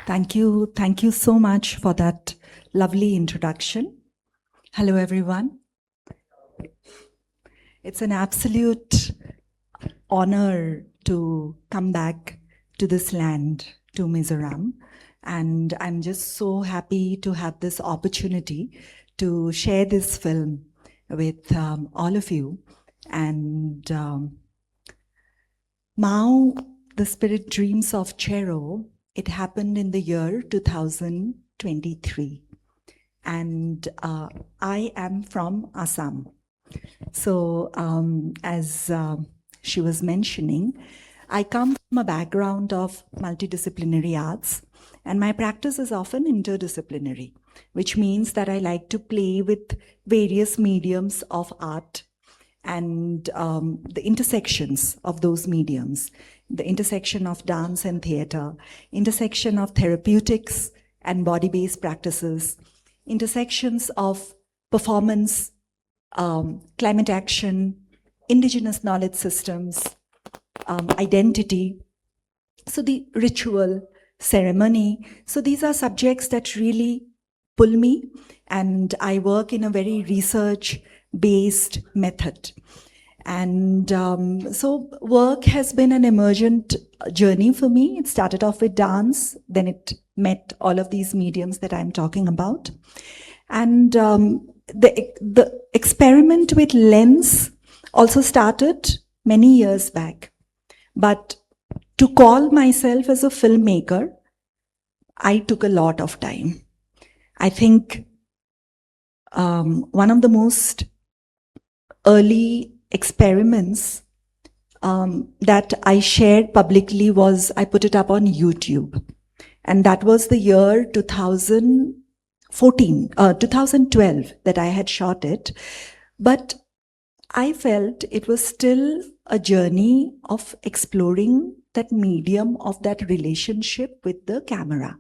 Thank you. Thank you so much for that lovely introduction. Hello, everyone. It's an absolute honor to come back to this land, to Mizoram. And I'm just so happy to have this opportunity to share this film with all of you. And Mao, the Spirit Dreams of 𝐂𝐻𝐻, it happened in the year 2023. And I am from Assam. So as she was mentioning, I come from a background of multidisciplinary arts, and my practice is often interdisciplinary, which means that I like to play with various mediums of art and the intersections of those mediums, the intersection of dance and theater, intersection of therapeutics and body-based practices, intersections of performance, climate action, indigenous knowledge systems, identity, so the ritual, ceremony. So these are subjects that really pull me, and I work in a very research-based method. And so work has been an emergent journey for me. It started off with dance, then it met all of these mediums that I'm talking about. And the experiment with lens also started many years back. But to call myself as a filmmaker, I took a lot of time. I think one of the most early experiments that I shared publicly was, I put it up on YouTube. And that was the year 2012 that I had shot it. But I felt it was still a journey of exploring that medium of that relationship with the camera.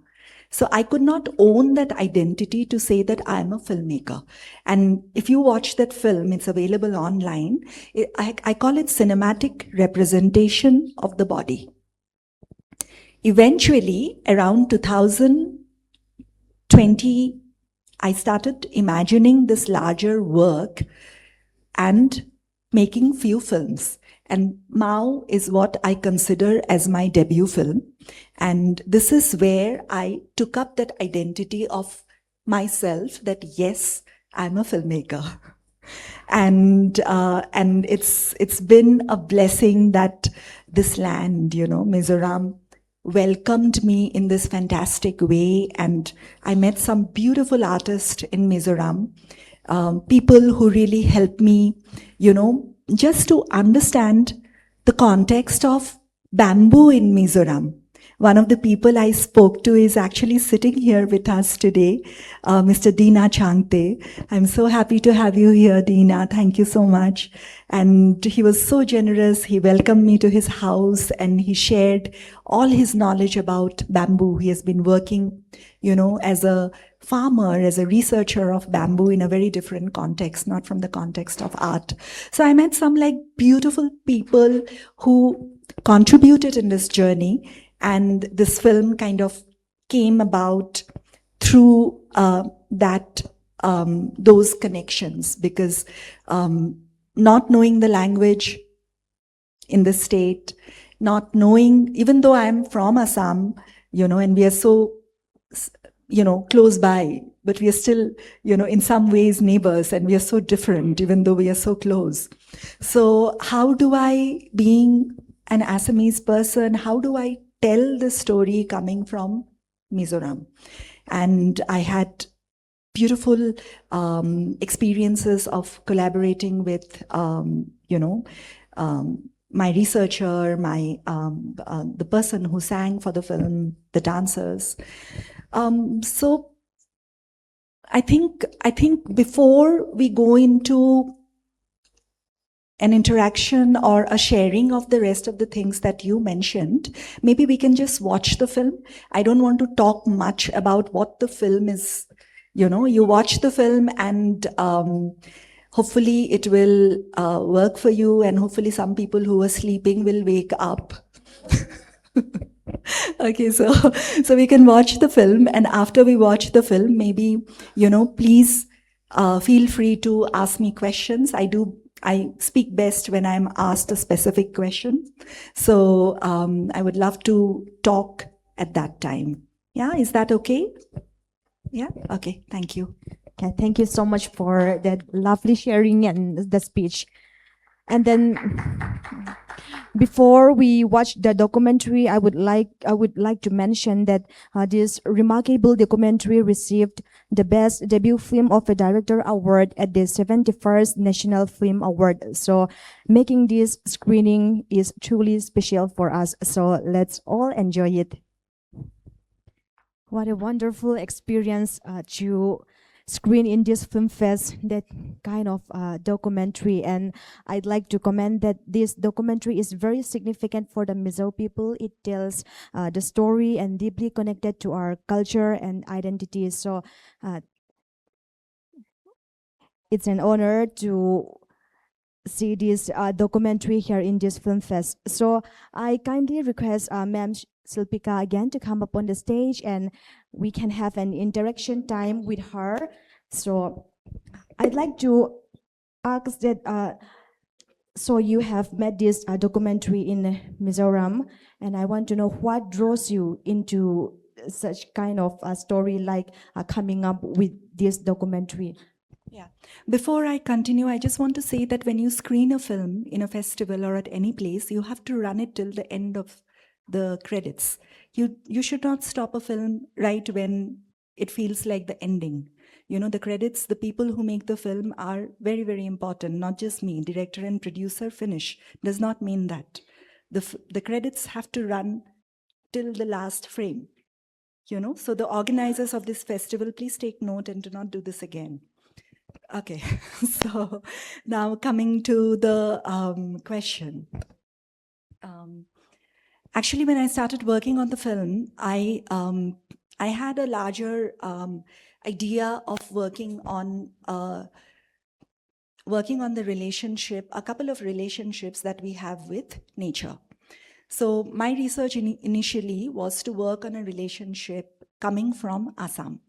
So I could not own that identity to say that I'm a filmmaker. And if you watch that film, it's available online. I call it cinematic representation of the body. Eventually, around 2020, I started imagining this larger work and making few films. And Mao is what I consider as my debut film. And this is where I took up that identity of myself that, yes, I'm a filmmaker. And it's been a blessing that this land, Mizoram, welcomed me in this fantastic way. And I met some beautiful artists in Mizoram, people who really helped me, just to understand the context of bamboo in Mizoram. One of the people I spoke to is actually sitting here with us today, Mr. Dina Changte. I'm so happy to have you here, Dina. Thank you so much. And he was so generous. He welcomed me to his house and he shared all his knowledge about bamboo. He has been working, as a farmer, as a researcher of bamboo in a very different context, not from the context of art. So I met some beautiful people who contributed in this journey, and this film kind of came about through those connections, because not knowing the language in the state, not knowing, even though I'm from Assam, and we are so close by, but we are still, in some ways neighbors, and we are so different, even though we are so close. So how do I, being an Assamese person, how do I tell the story coming from Mizoram? And I had beautiful experiences of collaborating with, my researcher, the person who sang for the film, the dancers. So I think before we go into an interaction or a sharing of the rest of the things that you mentioned, maybe we can just watch the film. I don't want to talk much about what the film is. You watch the film and hopefully it will work for you, and hopefully some people who are sleeping will wake up. Okay, so we can watch the film, and after we watch the film, maybe, please feel free to ask me questions. I speak best when I'm asked a specific question. So I would love to talk at that time. Yeah, is that okay? Yeah, okay, thank you. Okay, thank you so much for that lovely sharing and the speech. And then before we watch the documentary, I would like to mention that this remarkable documentary received the Best Debut Film of a Director Award at the 71st National Film Award. So making this screening is truly special for us. So let's all enjoy it. What a wonderful experience to screen in this film fest, that kind of documentary. And I'd like to comment that this documentary is very significant for the Mizo people. It tells the story and deeply connected to our culture and identity. So it's an honor to see this documentary here in this film fest. So I kindly request Ma'am Silpika again to come up on the stage, and we can have an interaction time with her. So I'd like to ask that, so you have made this documentary in Mizoram, and I want to know what draws you into such kind of a story, like coming up with this documentary. Yeah. Before I continue, I just want to say that when you screen a film in a festival or at any place, you have to run it till the end of the credits. You should not stop a film right when it feels like the ending. The credits, the people who make the film are very, very important, not just me. Director and producer finish does not mean that. The credits have to run till the last frame. So the organizers of this festival, please take note and do not do this again. Okay, so now coming to the question. Actually, when I started working on the film, I had a larger idea of working on the relationship, a couple of relationships that we have with nature. So my research initially was to work on a relationship coming from Assam.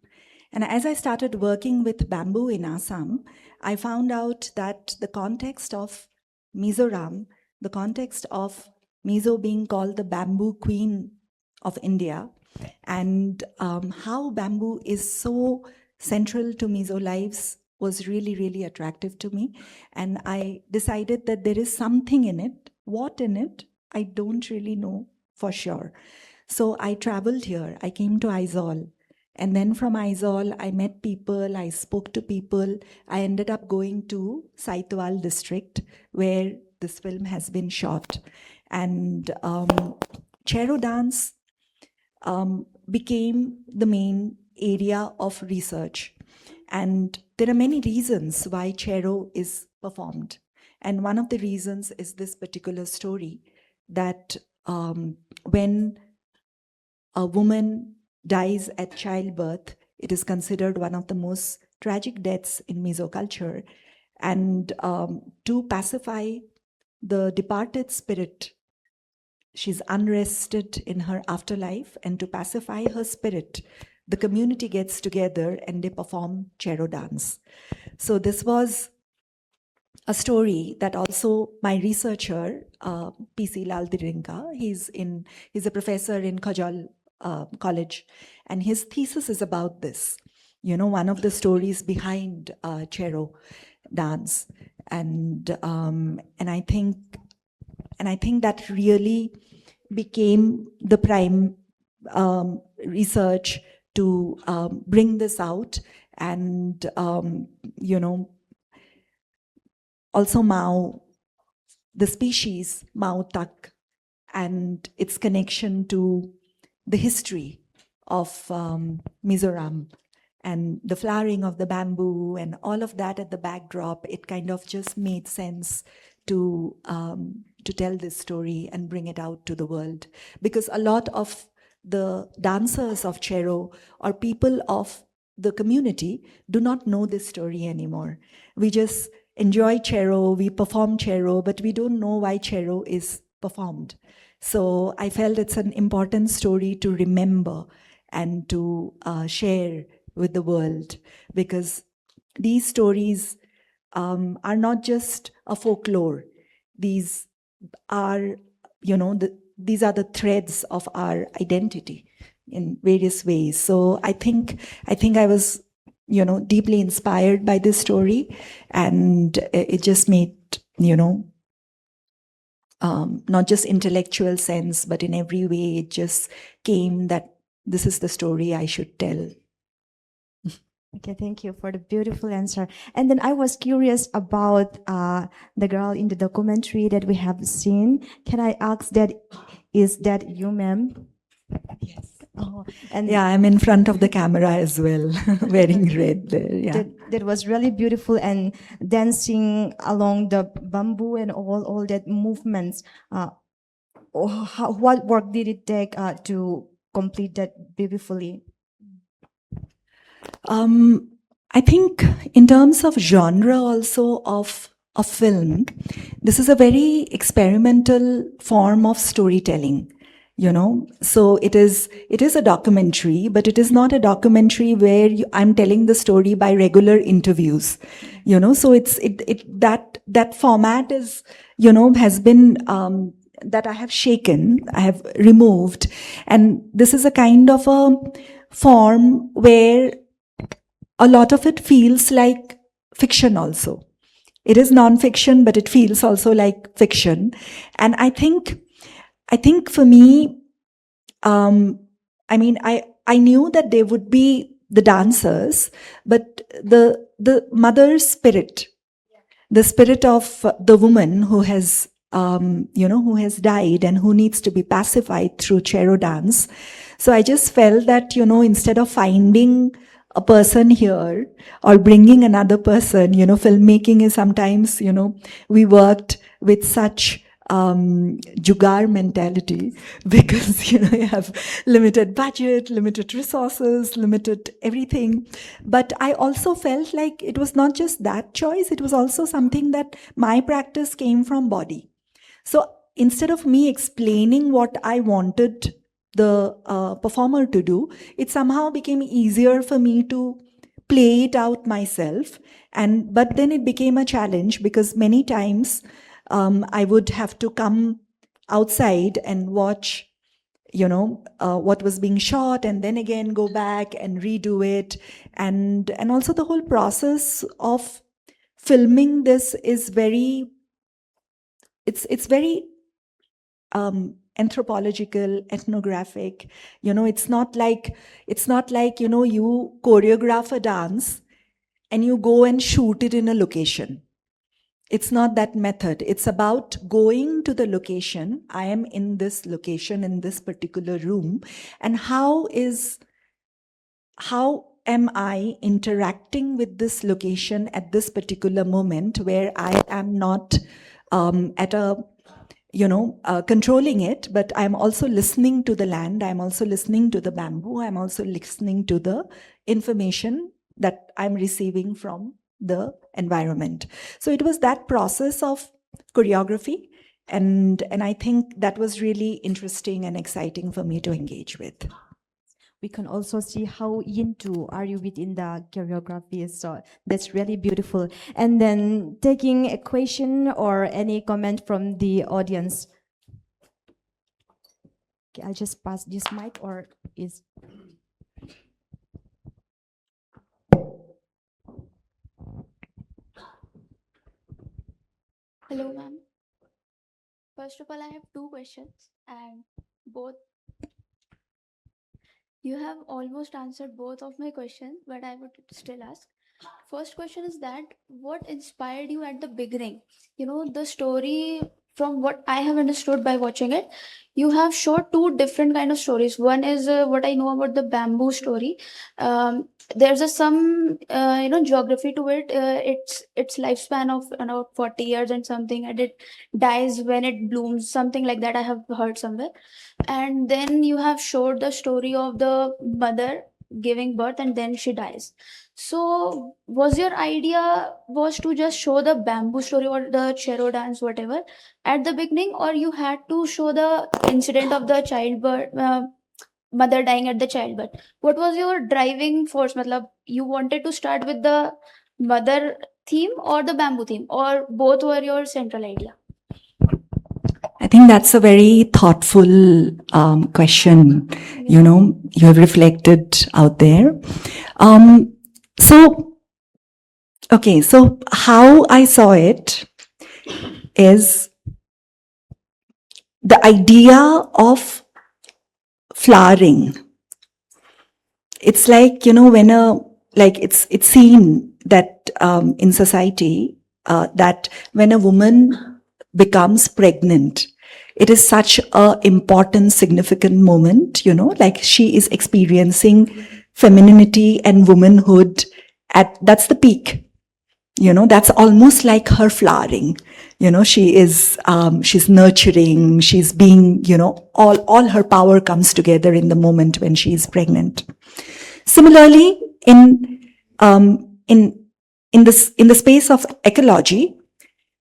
And as I started working with bamboo in Assam, I found out that the context of Mizoram, the context of Mizo being called the bamboo queen of India, and how bamboo is so central to Mizo lives was really, really attractive to me. And I decided that there is something in it. What in it? I don't really know for sure. So I traveled here. I came to Aizawl. And then from Aizawl, I met people, I spoke to people. I ended up going to Saitwal district, where this film has been shot. And Chero dance became the main area of research. And there are many reasons why Chero is performed. And one of the reasons is this particular story, that when a woman dies at childbirth, it is considered one of the most tragic deaths in Mizo culture. And to pacify the departed spirit, she's unrested in her afterlife, and to pacify her spirit, the community gets together and they perform Chero dance. So this was a story that also my researcher, P.C. Laldirinka, he's a professor in Kajal College, and his thesis is about this. One of the stories behind Chero dance, and I think that really became the prime research to bring this out, and also Mao, the species Mao Tak, and its connection to the history of Mizoram, and the flowering of the bamboo and all of that at the backdrop. It kind of just made sense to tell this story and bring it out to the world, because a lot of the dancers of Chero or people of the community do not know this story anymore. We just enjoy Chero, we perform Chero, but we don't know why Chero is performed. So I felt it's an important story to remember and to share with the world, because these stories are not just a folklore. These are, these are the threads of our identity in various ways. So I think I was, deeply inspired by this story, and it just made, not just intellectual sense, but in every way it just came that this is the story I should tell. Okay, thank you for the beautiful answer. And then I was curious about the girl in the documentary that we have seen. Can I ask that, is that you, ma'am? Yes. Oh, and Yeah, I'm in front of the camera as well, wearing red there. Yeah. that was really beautiful, and dancing along the bamboo and all that movements. What work did it take to complete that beautifully? I think in terms of genre also of a film, this is a very experimental form of storytelling. So it is a documentary, but it is not a documentary where I'm telling the story by regular interviews. So that format is, has been that I have shaken, I have removed, and this is a kind of a form where a lot of it feels like fiction also. It is non-fiction, but it feels also like fiction. And I think for me, I knew that they would be the dancers, but the mother's spirit, the spirit of the woman who has, who has died and who needs to be pacified through chero dance. So I just felt that, instead of finding a person here or bringing another person, filmmaking is sometimes, we worked with such jugaad mentality, because you have limited budget, limited resources, limited everything. But I also felt like it was not just that choice, it was also something that my practice came from body. So instead of me explaining what I wanted the performer to do, it somehow became easier for me to play it out myself. But then it became a challenge, because many times I would have to come outside and watch, what was being shot, and then again go back and redo it. And also the whole process of filming this is very, it's very anthropological, ethnographic. It's not like, you choreograph a dance and you go and shoot it in a location. It's not that method. It's about going to the location. I am in this location, in this particular room, and how am I interacting with this location at this particular moment, where I am not at a, controlling it, but I'm also listening to the land, I'm also listening to the bamboo, I'm also listening to the information that I'm receiving from the environment. So it was that process of choreography, and I think that was really interesting and exciting for me to engage with. We can also see how into are you within the choreography, so that's really beautiful. And then taking a question or any comment from the audience. Okay, I'll just pass this mic, or is... Hello, ma'am. First of all, I have two questions, and both you have almost answered both of my questions, but I would still ask. First question is that what inspired you at the beginning? The story, from what I have understood by watching it, you have showed two different kind of stories. One is what I know about the bamboo story. There's some geography to it. Its lifespan of 40 years and something, and it dies when it blooms, something like that I have heard somewhere. And then you have showed the story of the mother giving birth and then she dies. So was your idea was to just show the bamboo story or the chero dance, whatever, at the beginning, or you had to show the incident of the childbirth, mother dying at the childbirth? What was your driving force? Matlab, you wanted to start with the mother theme or the bamboo theme, or both were your central idea? I think that's a very thoughtful question. You know, you have reflected out there. So how I saw it is the idea of flowering. It's like, you know, it's seen that in society that when a woman becomes pregnant, it is such a important, significant moment, you know, like she is experiencing femininity and womanhood that's the peak. You know, that's almost like her flowering. You know, she's nurturing, she's being, you know, all her power comes together in the moment when she is pregnant. Similarly, in the space of ecology,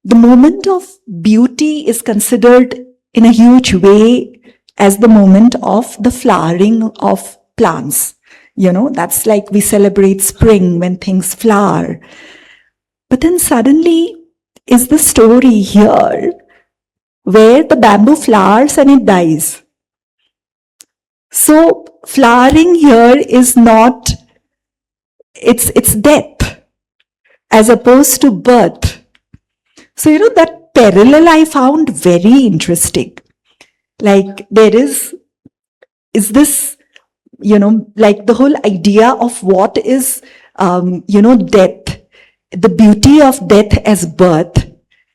the moment of beauty is considered in a huge way as the moment of the flowering of plants. You know, that's like we celebrate spring when things flower. But then suddenly is the story here where the bamboo flowers and it dies. So flowering here is not, it's death as opposed to birth. So, you know, that parallel I found very interesting. Like there is this, you know, like the whole idea of what is, you know, death, the beauty of death as birth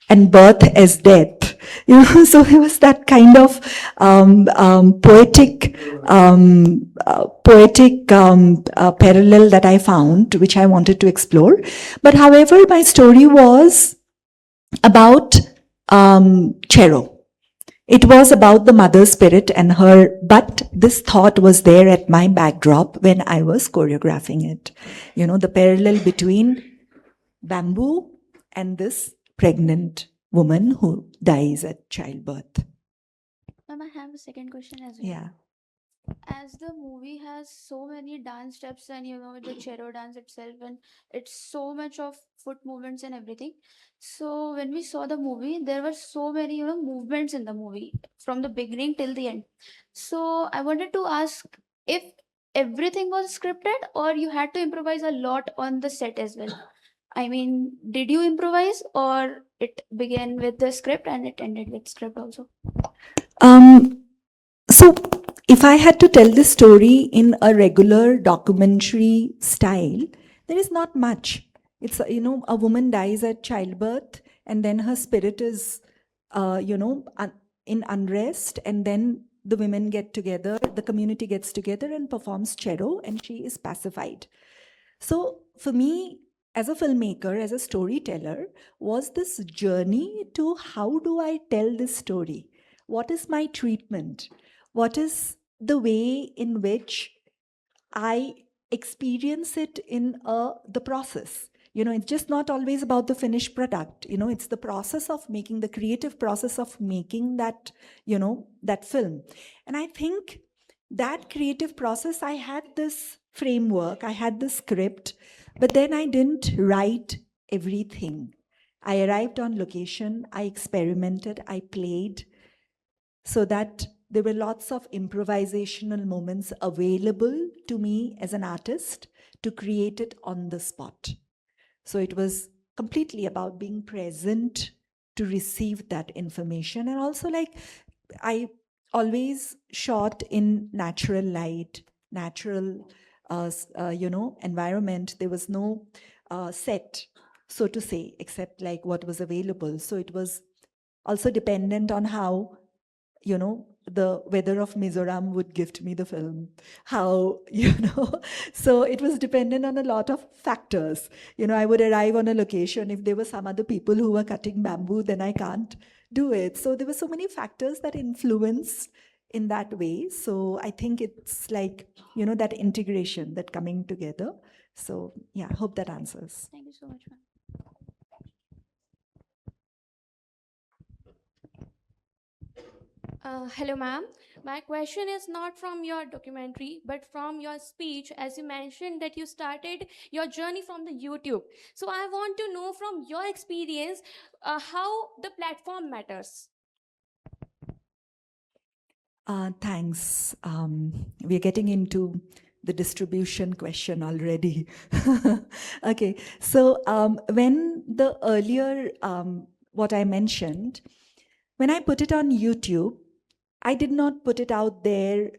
and birth as death. You know, so it was that kind of poetic parallel that I found, which I wanted to explore. But however, my story was about Chero. It was about the mother spirit and her, but this thought was there at my backdrop when I was choreographing it. You know, the parallel between bamboo and this pregnant woman who dies at childbirth. Ma'am, I have a second question as well. Yeah. As the movie has so many dance steps and the chero dance itself, and it's so much of foot movements and everything, so when we saw the movie there were so many movements in the movie from the beginning till the end. So I wanted to ask if everything was scripted or you had to improvise a lot on the set as well. I mean, did you improvise or it began with the script and it ended with script also? So if I had to tell this story in a regular documentary style, there is not much. It's, you know, a woman dies at childbirth and then her spirit is, you know, in unrest, and then the women get together, the community gets together and performs chero, and she is pacified. So for me, as a filmmaker, as a storyteller, was this journey to how do I tell this story? What is my treatment? What is the way in which I experience it in the process? You know, it's just not always about the finished product. You know, it's the process of making, the creative process of making that, you know, that film. And I think that creative process, I had this framework, I had the script, but then I didn't write everything. I arrived on location, I experimented, I played, so that there were lots of improvisational moments available to me as an artist to create it on the spot. So it was completely about being present to receive that information. And also, like, I always shot in natural light, natural, you know, environment. There was no set, so to say, except like what was available. So it was also dependent on how, you know, the weather of Mizoram would gift me the film, how, you know, so it was dependent on a lot of factors. You know, I would arrive on a location, if there were some other people who were cutting bamboo, then I can't do it. So there were so many factors that influenced in that way. So I think it's like, you know, that integration, that coming together So yeah, hope that answers. Thank you so much, ma'am. Hello, ma'am. My question is not from your documentary, but from your speech, as you mentioned that you started your journey from the YouTube. So I want to know from your experience how the platform matters. Thanks. We're getting into the distribution question already. Okay, so when the earlier, what I mentioned, when I put it on YouTube, I did not put it out there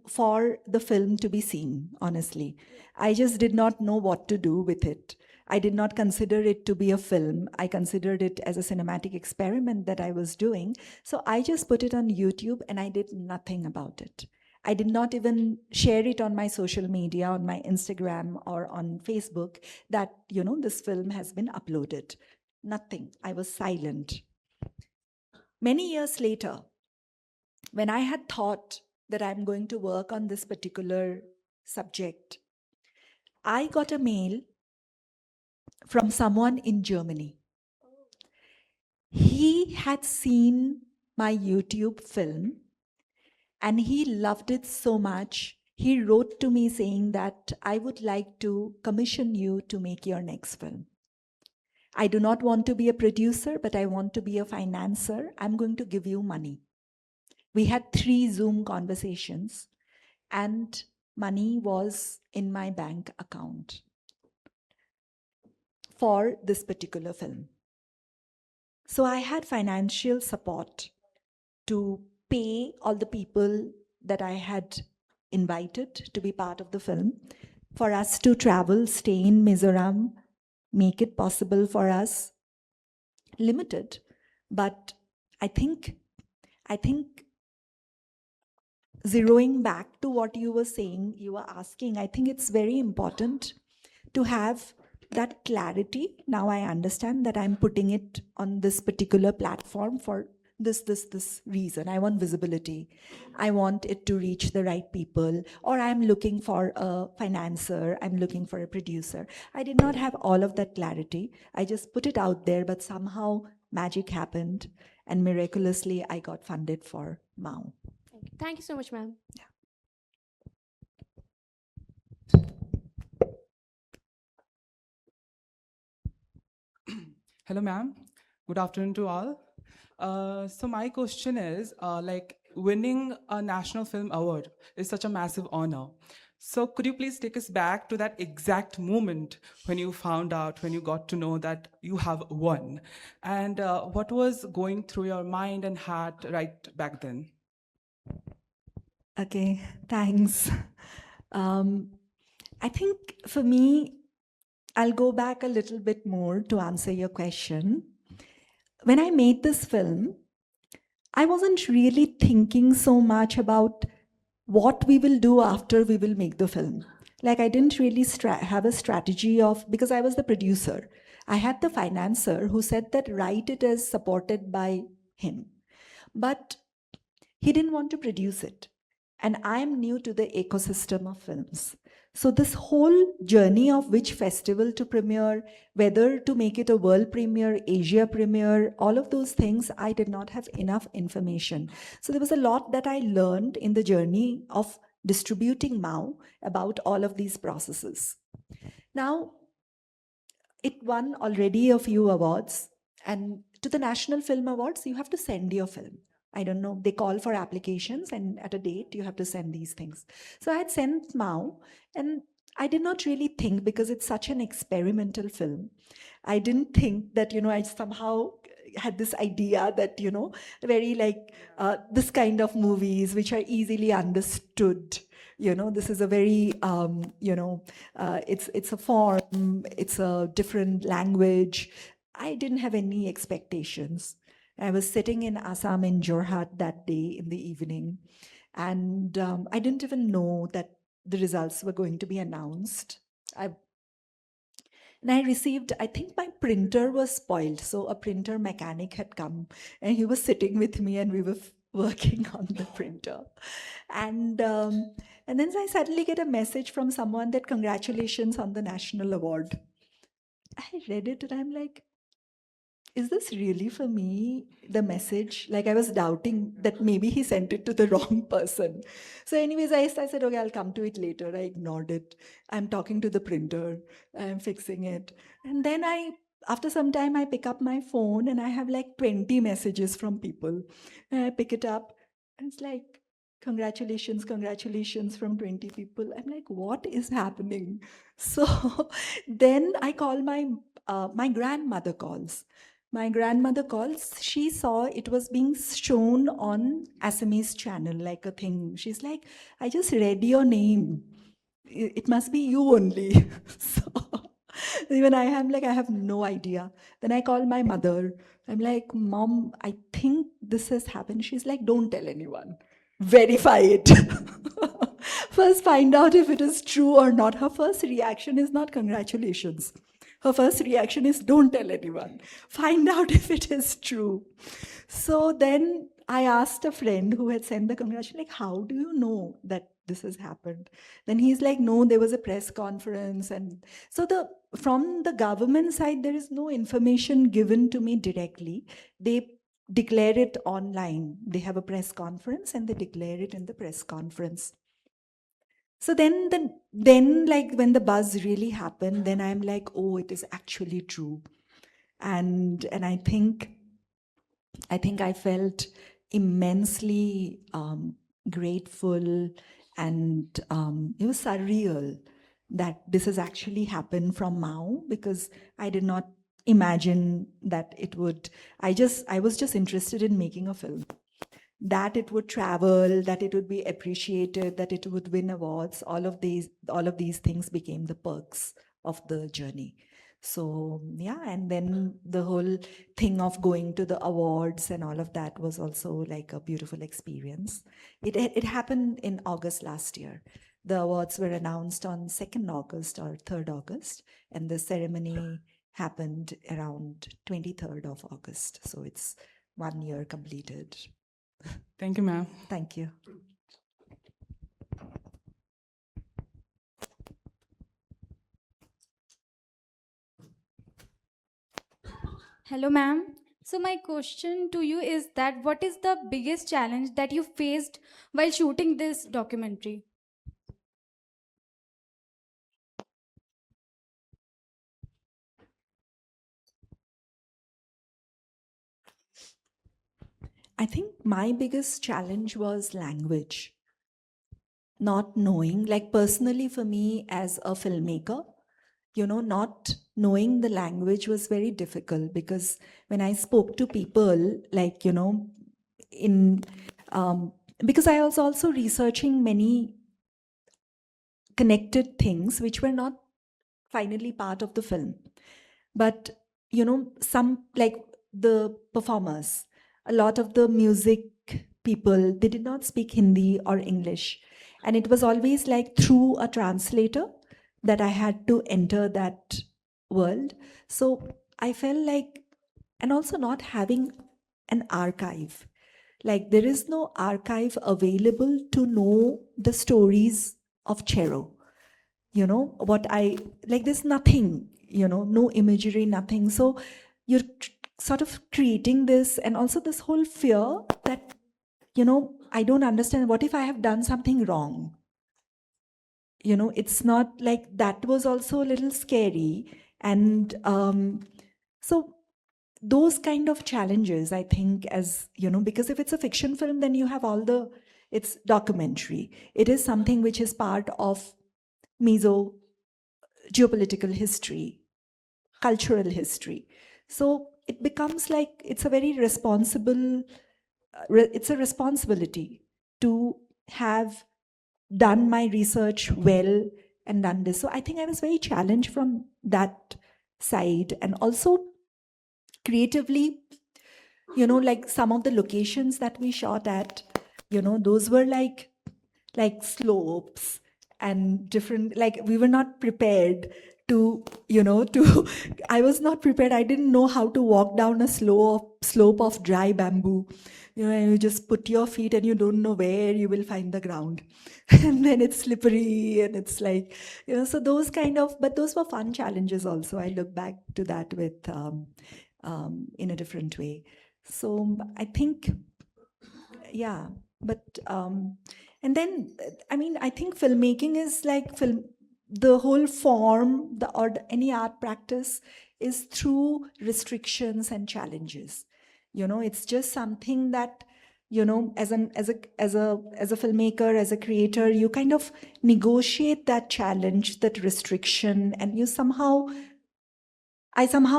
for the film to be seen, honestly. I just did not know what to do with it. I did not consider it to be a film. I considered it as a cinematic experiment that I was doing. So I just put it on YouTube and I did nothing about it. I did not even share it on my social media, on my Instagram or on Facebook that, this film has been uploaded. Nothing. I was silent. Many years later, when I had thought that I'm going to work on this particular subject, I got a mail from someone in Germany. He had seen my YouTube film and he loved it so much. He wrote to me saying that I would like to commission you to make your next film. I do not want to be a producer, but I want to be a financer. I'm going to give you money. We had 3 Zoom conversations and money was in my bank account for this particular film. So I had financial support to pay all the people that I had invited to be part of the film, for us to travel, stay in Mizoram, make it possible for us. Limited, but I think zeroing back to what you were saying, you were asking, I think it's very important to have that clarity. Now I understand that I'm putting it on this particular platform for this reason. I want visibility. I want it to reach the right people, or I'm looking for a financer, I'm looking for a producer. I did not have all of that clarity. I just put it out there, but somehow magic happened and miraculously I got funded for MAU. Thank you so much, ma'am. Hello, ma'am. Good afternoon to all. So my question is, winning a National Film Award is such a massive honor. So could you please take us back to that exact moment when you found out, when you got to know that you have won? And what was going through your mind and heart right back then? Okay, thanks. I think for me, I'll go back a little bit more to answer your question. When I made this film, I wasn't really thinking so much about what we will do after we will make the film. Like, I didn't really have a strategy of, because I was the producer. I had the financer who said that write it as supported by him. But he didn't want to produce it. And I'm new to the ecosystem of films. So this whole journey of which festival to premiere, whether to make it a world premiere, Asia premiere, all of those things, I did not have enough information. So there was a lot that I learned in the journey of distributing MAU about all of these processes. Now, it won already a few awards, and to the National Film Awards, you have to send your film. I don't know, they call for applications and at a date you have to send these things. So I had sent MAU and I did not really think, because it's such an experimental film, I didn't think that, I somehow had this idea that, very like this kind of movies which are easily understood. This is a very, it's a form, it's a different language. I didn't have any expectations. I was sitting in Assam in Jorhat that day in the evening, and I didn't even know that the results were going to be announced. And I received, I think my printer was spoiled, so a printer mechanic had come and he was sitting with me and we were working on the printer. And then I suddenly get a message from someone that congratulations on the national award. I read it and I'm like, is this really for me, the message? Like I was doubting that maybe he sent it to the wrong person. So anyways, I said, okay, I'll come to it later. I ignored it. I'm talking to the printer. I'm fixing it. And then after some time, I pick up my phone and I have like 20 messages from people. And I pick it up and it's like, congratulations, congratulations from 20 people. I'm like, what is happening? So then I call my grandmother calls. My grandmother calls, she saw it was being shown on Assamese channel, like a thing. She's like, I just read your name. It must be you only. So even I am like, I have no idea. Then I call my mother. I'm like, Mom, I think this has happened. She's like, don't tell anyone. Verify it. First, find out if it is true or not. Her first reaction is not congratulations. Her first reaction is don't tell anyone. Find out if it is true. So then I asked a friend who had sent the congratulations, like, how do you know that this has happened? Then he's like, no, there was a press conference. And so from the government side, there is no information given to me directly. They declare it online. They have a press conference and they declare it in the press conference. So then like when the buzz really happened, then I'm like, oh, it is actually true. And I think I felt immensely grateful, and it was surreal that this has actually happened from Mao, because I did not imagine that it would. I was just interested in making a film, that it would travel, that it would be appreciated, that it would win awards. All of these things became the perks of the journey. So yeah, and then the whole thing of going to the awards and all of that was also like a beautiful experience. It happened in August last year. The awards were announced on 2nd August or 3rd August, and the ceremony happened around 23rd of August. So it's 1 year completed. Thank you, ma'am. Thank you. Hello, ma'am. So my question to you is that what is the biggest challenge that you faced while shooting this documentary? I think my biggest challenge was language. Not knowing, like personally for me as a filmmaker, not knowing the language was very difficult, because when I spoke to people, like, because I was also researching many connected things which were not finally part of the film. But, some, like the performers, a lot of the music people, they did not speak Hindi or English. And it was always like through a translator that I had to enter that world. So I felt like, and also not having an archive. Like there is no archive available to know the stories of Chero. There's nothing, no imagery, nothing. So you're sort of creating this, and also this whole fear that, I don't understand, what if I have done something wrong? It's not like, that was also a little scary. And so those kind of challenges, I think, as, because if it's a fiction film, then you have it's documentary. It is something which is part of Mizo geopolitical history, cultural history. So it becomes like it's a very responsible, it's a responsibility to have done my research well and done this. So I think I was very challenged from that side. And also creatively, like some of the locations that we shot at, those were like slopes and different, like we were not prepared to, I was not prepared. I didn't know how to walk down a slope of dry bamboo. you just put your feet and you don't know where you will find the ground. And then it's slippery and it's like, so those kind of, but those were fun challenges also. I look back to that with, in a different way. So I think, yeah, but, and then, I mean, I think filmmaking is like the whole form, or any art practice is through restrictions and challenges. It's just something that, as a filmmaker, as a creator, you kind of negotiate that challenge, that restriction, and I somehow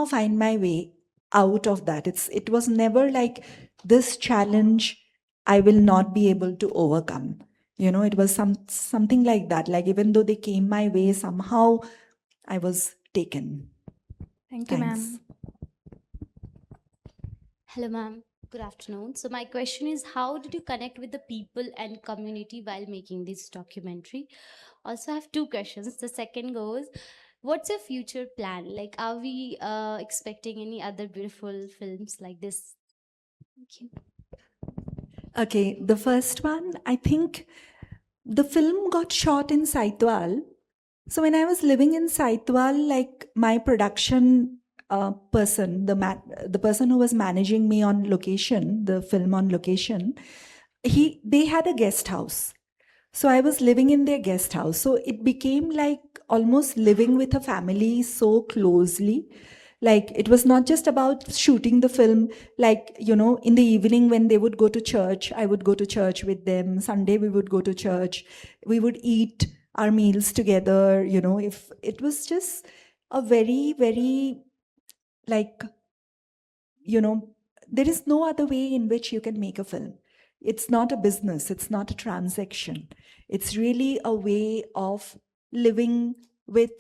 find my way out of that. It was never like this challenge I will not be able to overcome. It was something like that. Like even though they came my way, somehow I was taken. Thank you, Thanks. ma'am. Hello, ma'am. Good afternoon. So my question is, how did you connect with the people and community while making this documentary? Also, I have two questions. The second goes, what's your future plan? Like, are we expecting any other beautiful films like this? Thank you. Okay, the first one, I think the film got shot in Saitwal. So when I was living in Saitwal, like my production person, the person who was managing me on location, the film on location, they had a guest house. So I was living in their guest house. So it became like almost living with a family so closely. Like it was not just about shooting the film, like, in the evening when they would go to church, I would go to church with them. Sunday we would go to church. We would eat our meals together, if it was just a very, very, like, there is no other way in which you can make a film. It's not a business, it's not a transaction. It's really a way of living with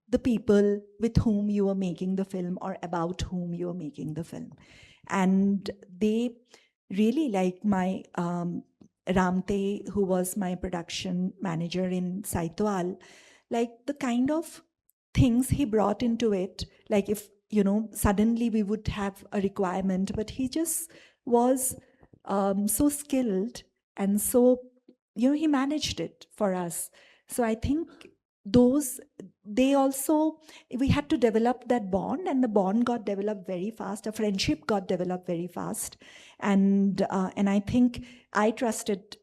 the people with whom you are making the film or about whom you are making the film. And they really, like my Ramte, who was my production manager in Saitwal, like the kind of things he brought into it, like if, suddenly we would have a requirement, but he just was so skilled and so, he managed it for us. So I think we had to develop that bond, and the bond got developed very fast. A friendship got developed very fast. And I think I trusted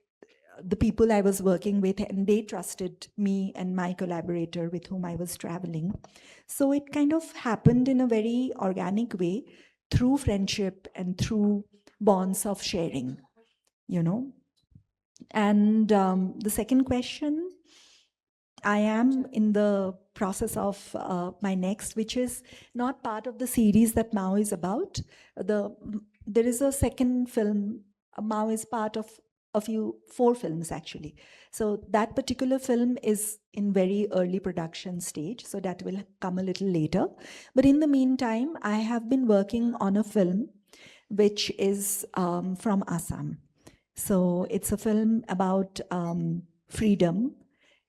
the people I was working with, and they trusted me and my collaborator with whom I was traveling. So it kind of happened in a very organic way through friendship and through bonds of sharing, And the second question, I am in the process of my next, which is not part of the series that Mao is about. There is a second film. Mao is part of 4 films actually. So that particular film is in very early production stage, so that will come a little later. But in the meantime, I have been working on a film which is from Assam. So it's a film about freedom,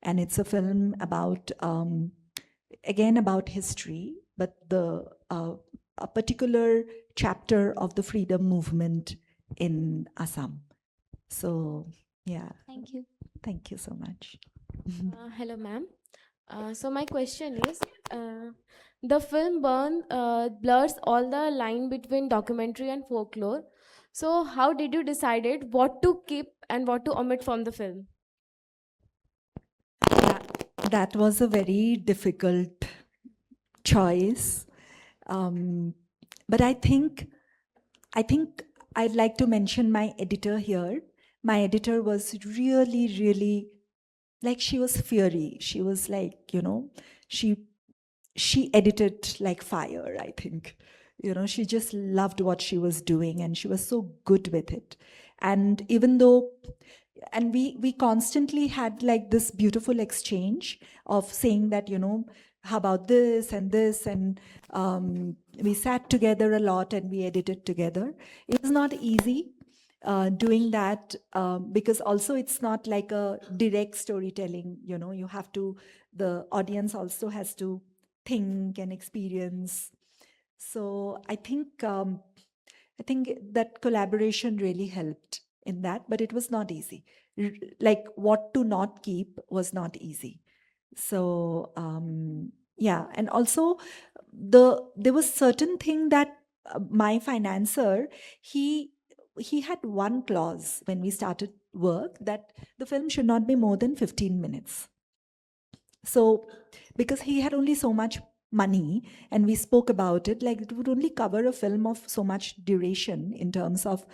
and it's a film about, again, about history, but a particular chapter of the freedom movement in Assam. So, yeah. Thank you. Thank you so much. Hello, ma'am. So my question is, the film blurs all the line between documentary and folklore. So how did you decided what to keep and what to omit from the film? That was a very difficult choice. But I think I'd like to mention my editor here. My editor was really, really, like, she was fiery. She was like, she edited like fire, I think. She just loved what she was doing, and she was so good with it. And even though, and we constantly had like this beautiful exchange of saying that, how about this and this, and we sat together a lot and we edited together. It was not easy doing that, because also it's not like a direct storytelling. You have to, the audience also has to think and experience. So I think I think that collaboration really helped in that, but it was not easy. Like what to not keep was not easy. So yeah, and also there was certain thing that my financer, he had one clause when we started work that the film should not be more than 15 minutes. So because he had only so much money, and we spoke about it, like it would only cover a film of so much duration in terms of,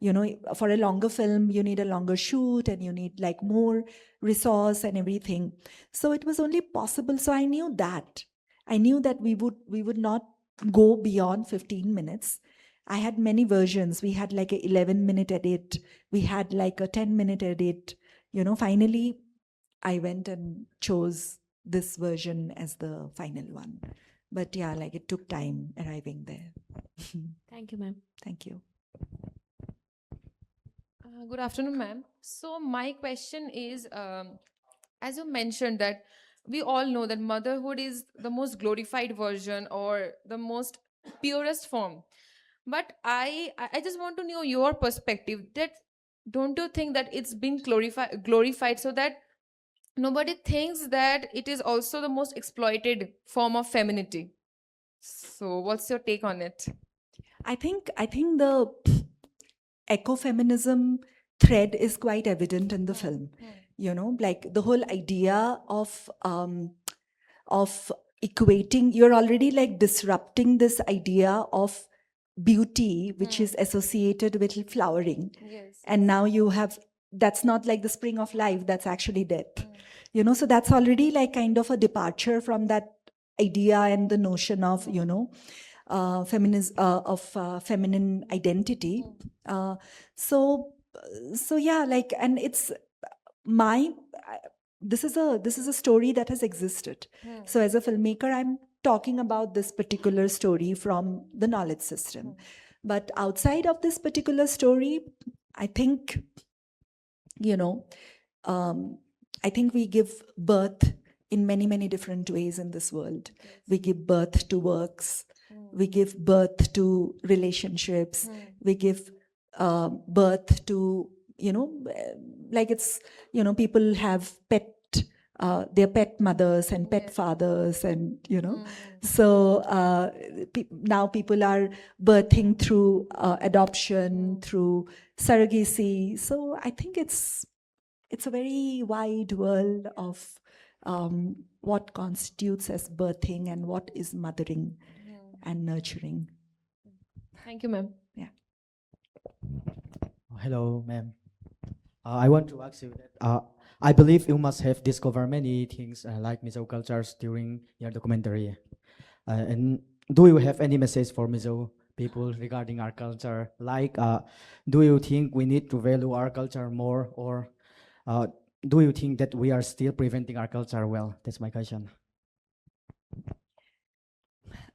you know, for a longer film you need a longer shoot and you need like more resource and everything. So it was only possible, so I knew that we would not go beyond 15 minutes. I had many versions. We had like a 11-minute edit, we had like a 10-minute edit, you know. Finally I went and chose this version as the final one. But yeah, like it took time arriving there. Thank you, ma'am. Thank you. Good afternoon, ma'am. So my question is, as you mentioned that we all know that motherhood is the most glorified version or the most purest form. But I just want to know your perspective that don't you think that it's been glorified so that nobody thinks that it is also the most exploited form of femininity? So what's your take on it? I think the ecofeminism thread is quite evident in the film. You know, like the whole idea of equating, you're already like disrupting this idea of beauty which is associated with flowering. Yes. And now you have, that's not like the spring of life, that's actually death. You know, so that's already like kind of a departure from that idea and the notion of, you know, feminine identity. So yeah, like, and it's this is a story that has existed. So as a filmmaker, I'm talking about this particular story from the knowledge system. But outside of this particular story, I think, you know, I think we give birth in many, many different ways in this world. We give birth to works. We give birth to relationships. We give birth to, you know, like it's, you know, people have their pet mothers and pet fathers, and, you know, so now people are birthing through adoption, through surrogacy. So I think it's a very wide world of what constitutes as birthing and what is mothering and nurturing. Thank you, ma'am. Yeah. Hello, ma'am. I want to ask you that I believe you must have discovered many things like Mizo cultures during your documentary. And do you have any message for Mizo people regarding our culture? Like, do you think we need to value our culture more, or do you think that we are still preventing our culture well? That's my question.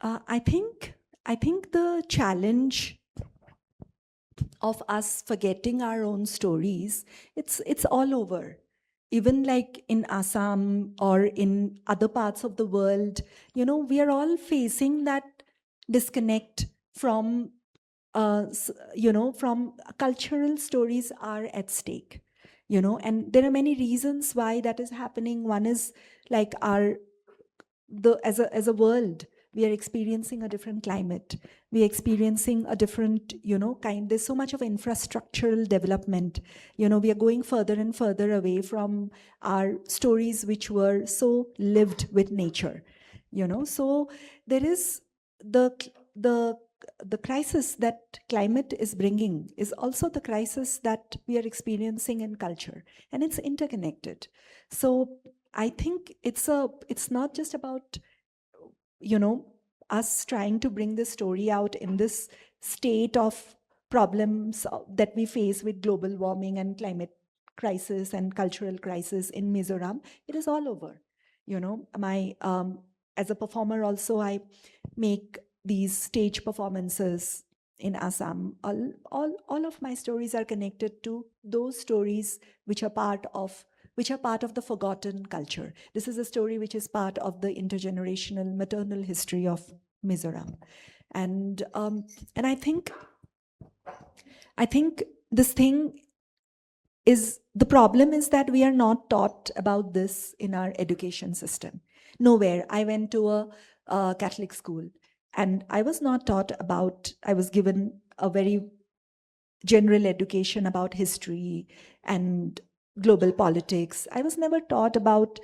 I think the challenge of us forgetting our own stories, it's all over. Even like in Assam or in other parts of the world, you know, we are all facing that disconnect from, you know, from cultural stories are at stake, you know, and there are many reasons why that is happening. One is like as a world, we are experiencing a different climate. We are experiencing a different, you know, there's so much of infrastructural development. You know, we are going further and further away from our stories which were so lived with nature, you know. So there is the crisis that climate is bringing is also the crisis that we are experiencing in culture, and it's interconnected. So I think it's not just about, you know, us trying to bring this story out in this state of problems that we face with global warming and climate crisis and cultural crisis in Mizoram. It is all over. You know, as a performer also, I make these stage performances in Assam. All of my stories are connected to those stories which are part of the forgotten culture. This is a story which is part of the intergenerational maternal history of Mizoram. And I think I think this thing is, the problem is that we are not taught about this in our education system. Nowhere. I went to a Catholic school and I was not taught about, I was given a very general education about history and global politics. I was never taught about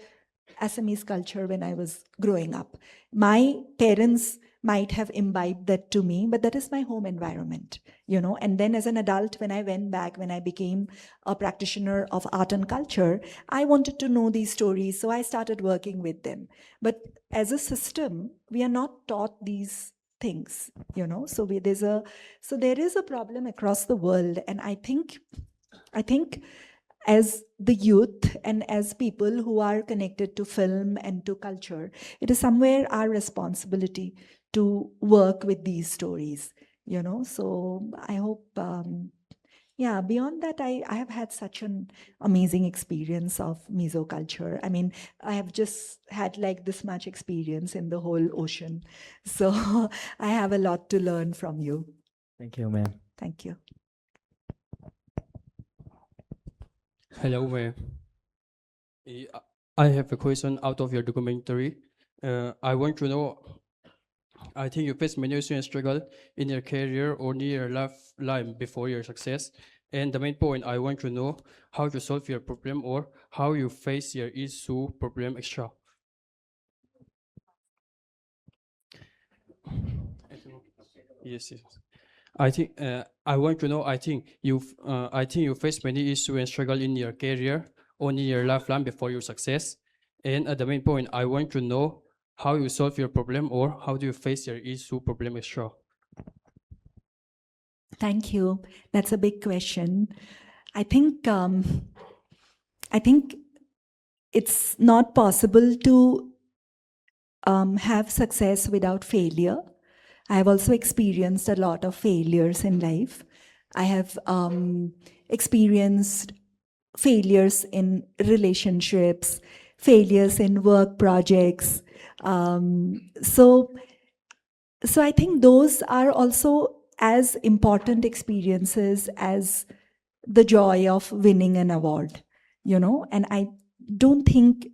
Assamese culture when I was growing up. My parents might have imbibed that to me, but that is my home environment, you know. And then as an adult, when I went back, when I became a practitioner of art and culture, I wanted to know these stories, so I started working with them. But as a system, we are not taught these things, you know. So there is a problem across the world, and I think as the youth and as people who are connected to film and to culture, it is somewhere our responsibility to work with these stories, you know. So I hope, yeah, beyond that, I have had such an amazing experience of Mizo culture. I mean, I have just had like this much experience in the whole ocean. So I have a lot to learn from you. Thank you, ma'am. Thank you. Hello, ma'am. I have a question out of your documentary. I want to know, I think you face many issues and struggle in your career or near life before your success. And the main point, I want to know how to solve your problem or how you face your issue problem extra. Yes, yes. I think I want to know. I think you face many issues and struggle in your career or in your lifeline before your success. And at the main point, I want to know how you solve your problem or how do you face your issue problem extra. Thank you. That's a big question. I think it's not possible to have success without failure. I have also experienced a lot of failures in life. I have experienced failures in relationships, failures in work projects. So I think those are also as important experiences as the joy of winning an award, you know. And I don't think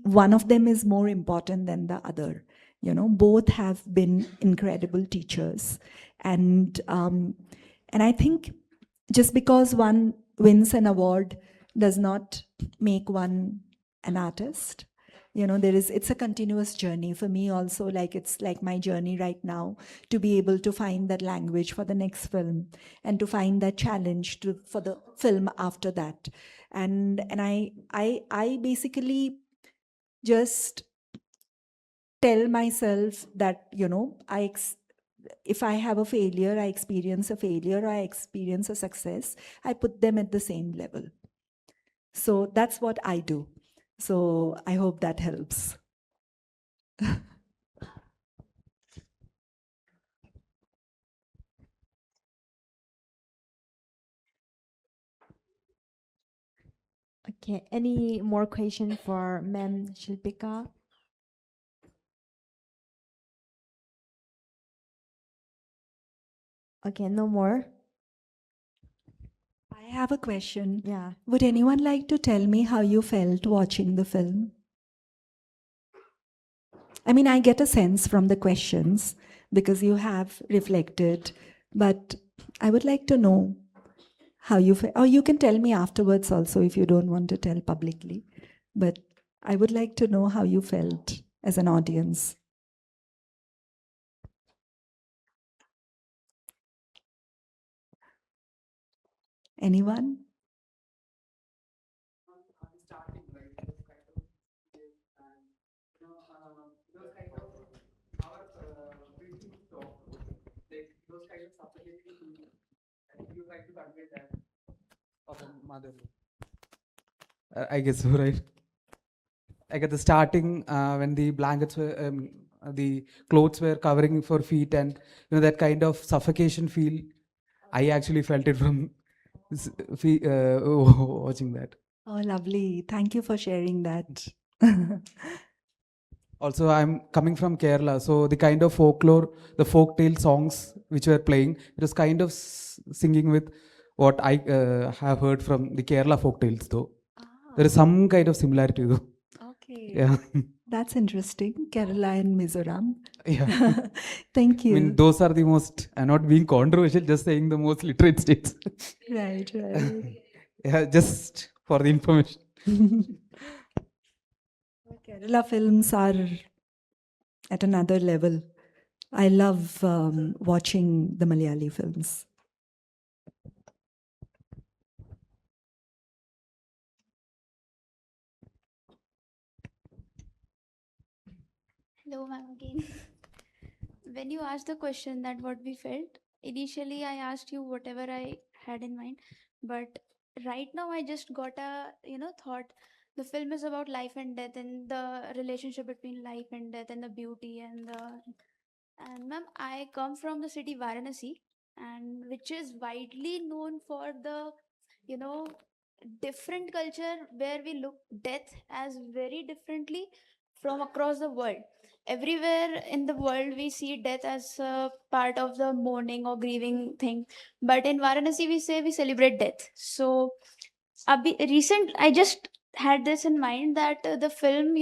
one of them is more important than the other. You know, both have been incredible teachers. And I think just because one wins an award does not make one an artist. You know, it's a continuous journey for me also. Like, it's like my journey right now to be able to find that language for the next film and to find that challenge for the film after that. And I basically just tell myself that, you know, if I have a failure, I experience a failure, or I experience a success, I put them at the same level. So that's what I do. So I hope that helps. Okay, any more question for Ma'am Shilpika? Okay, no more. I have a question. Yeah. Would anyone like to tell me how you felt watching the film? I mean, I get a sense from the questions because you have reflected, but I would like to know how you feel. Or you can tell me afterwards also if you don't want to tell publicly. But I would like to know how you felt as an audience. Anyone? I guess so, right? Like at the starting, when the blankets were, the clothes were covering for feet, and you know that kind of suffocation feel, I actually felt it from watching that. Oh, lovely. Thank you for sharing that. Also, I'm coming from Kerala, so the kind of folklore, the folktale songs which were playing, it was kind of singing with what I have heard from the Kerala folktales, though. There is some kind of similarity, though. Okay. Yeah. That's interesting. Kerala and Mizoram. Yeah. Thank I you. mean, those are the most, I'm not being controversial, just saying the most literate states. Right, right. Yeah, just for the information. Kerala films are at another level. I love watching the Malayali films. Hello, ma'am, again. When you asked the question that what we felt, initially I asked you whatever I had in mind, but right now I just got a thought. The film is about life and death and the relationship between life and death and the beauty and ma'am, I come from the city Varanasi, and which is widely known for the you know different culture where we look death as very differently from across the world. Everywhere in the world we see death as a part of the mourning or grieving thing, but in Varanasi we say we celebrate death. So I just had this in mind that the film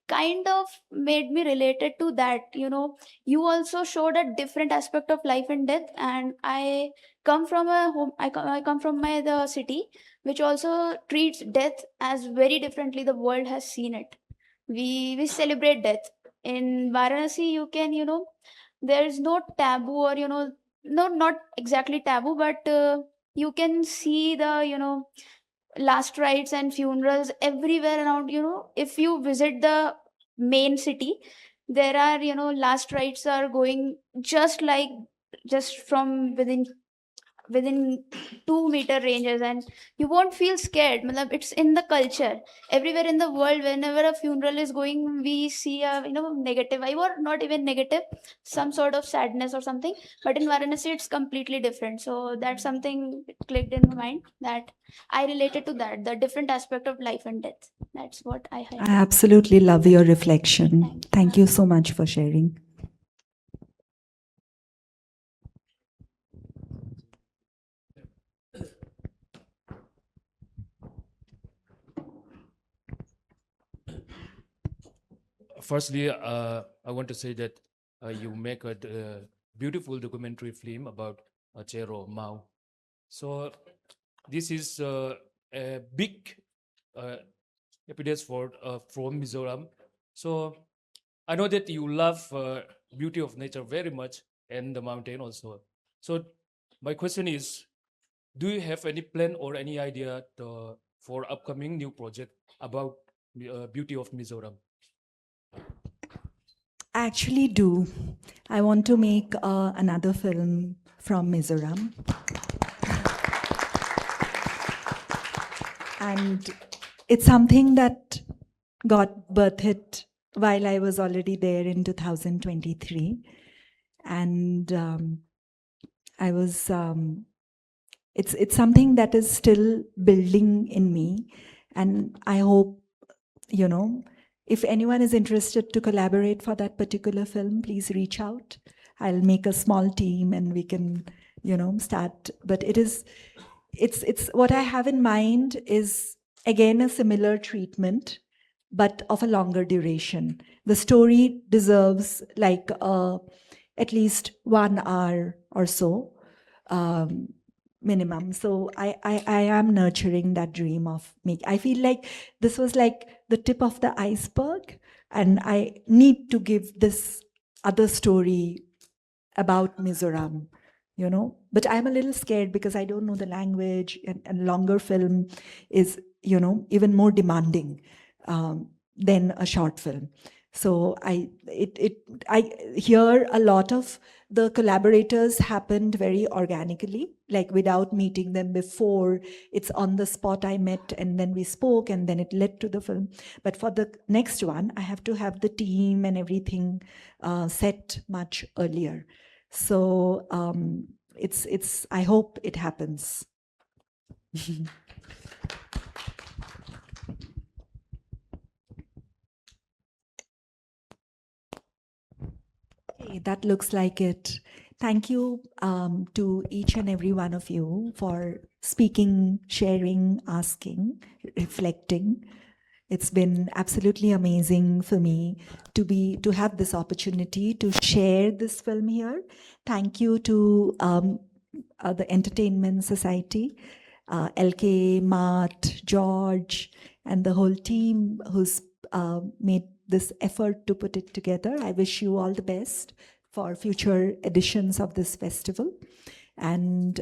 kind of made me related to that. You also showed a different aspect of life and death, and I come from a home I come from my the city which also treats death as very differently the world has seen it. We celebrate death in Varanasi. You can there is no taboo, or no, not exactly taboo, but you can see the last rites and funerals everywhere around. If you visit the main city, there are last rites are going just from within 2 meter ranges, and you won't feel scared. Matlab, it's in the culture. Everywhere in the world, whenever a funeral is going, we see a negative vibe, or not even negative, some sort of sadness or something. But in Varanasi it's completely different, so that's something clicked in my mind, that I related to that, the different aspect of life and death. That's what I I had. absolutely love your reflection. Thank you so much for sharing. Firstly, I want to say that you make a beautiful documentary film about 𝐂𝐤𝐤. So this is a big evidence for from Mizoram. So I know that you love beauty of nature very much, and the mountain also. So my question is, do you have any plan or any idea for upcoming new project about beauty of Mizoram? I actually do. I want to make another film from Mizoram. And it's something that got birthed while I was already there in 2023. And I was, it's something that is still building in me. And I hope, if anyone is interested to collaborate for that particular film, please reach out. I'll make a small team and we can, start. But it's what I have in mind is, again, a similar treatment, but of a longer duration. The story deserves like at least 1 hour or so. Minimum. So I am nurturing that dream of I feel like this was like the tip of the iceberg, and I need to give this other story about Mizoram, But I'm a little scared because I don't know the language, and longer film is, even more demanding than a short film. So I hear a lot of the collaborators happened very organically, like without meeting them before. It's on the spot I met, and then we spoke, and then it led to the film. But for the next one, I have to have the team and everything set much earlier. So I hope it happens. that looks like it. Thank you to each and every one of you for speaking, sharing, asking, reflecting. It's been absolutely amazing for me to have this opportunity to share this film here. Thank you to the Entertainment Society, 𝐀𝐿𝐾, George, and the whole team who's made this effort to put it together. I wish you all the best for future editions of this festival. And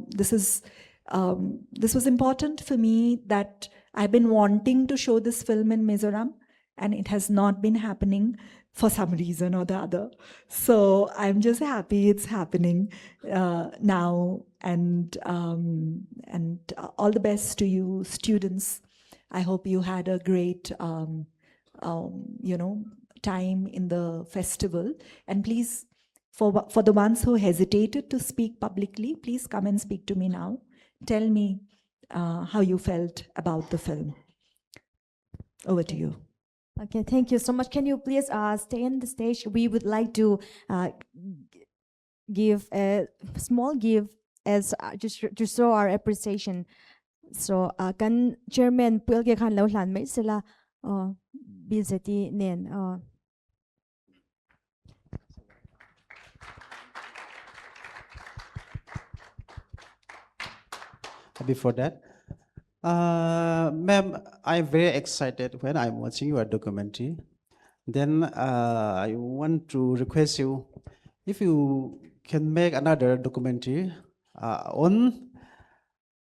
this was important for me that I've been wanting to show this film in Mizoram, and it has not been happening for some reason or the other. So I'm just happy it's happening now, and all the best to you students. I hope you had a great time in the festival. And please, for the ones who hesitated to speak publicly, please come and speak to me now. Tell me how you felt about the film. Over to you. Okay, thank you so much. Can you please stay on the stage? We would like to give a small gift as just to show our appreciation. So, kan chairman puel ke khan lo hlan mai sila bizeti nen Before that, ma'am, I'm very excited when I'm watching your documentary. Then I want to request you, if you can make another documentary on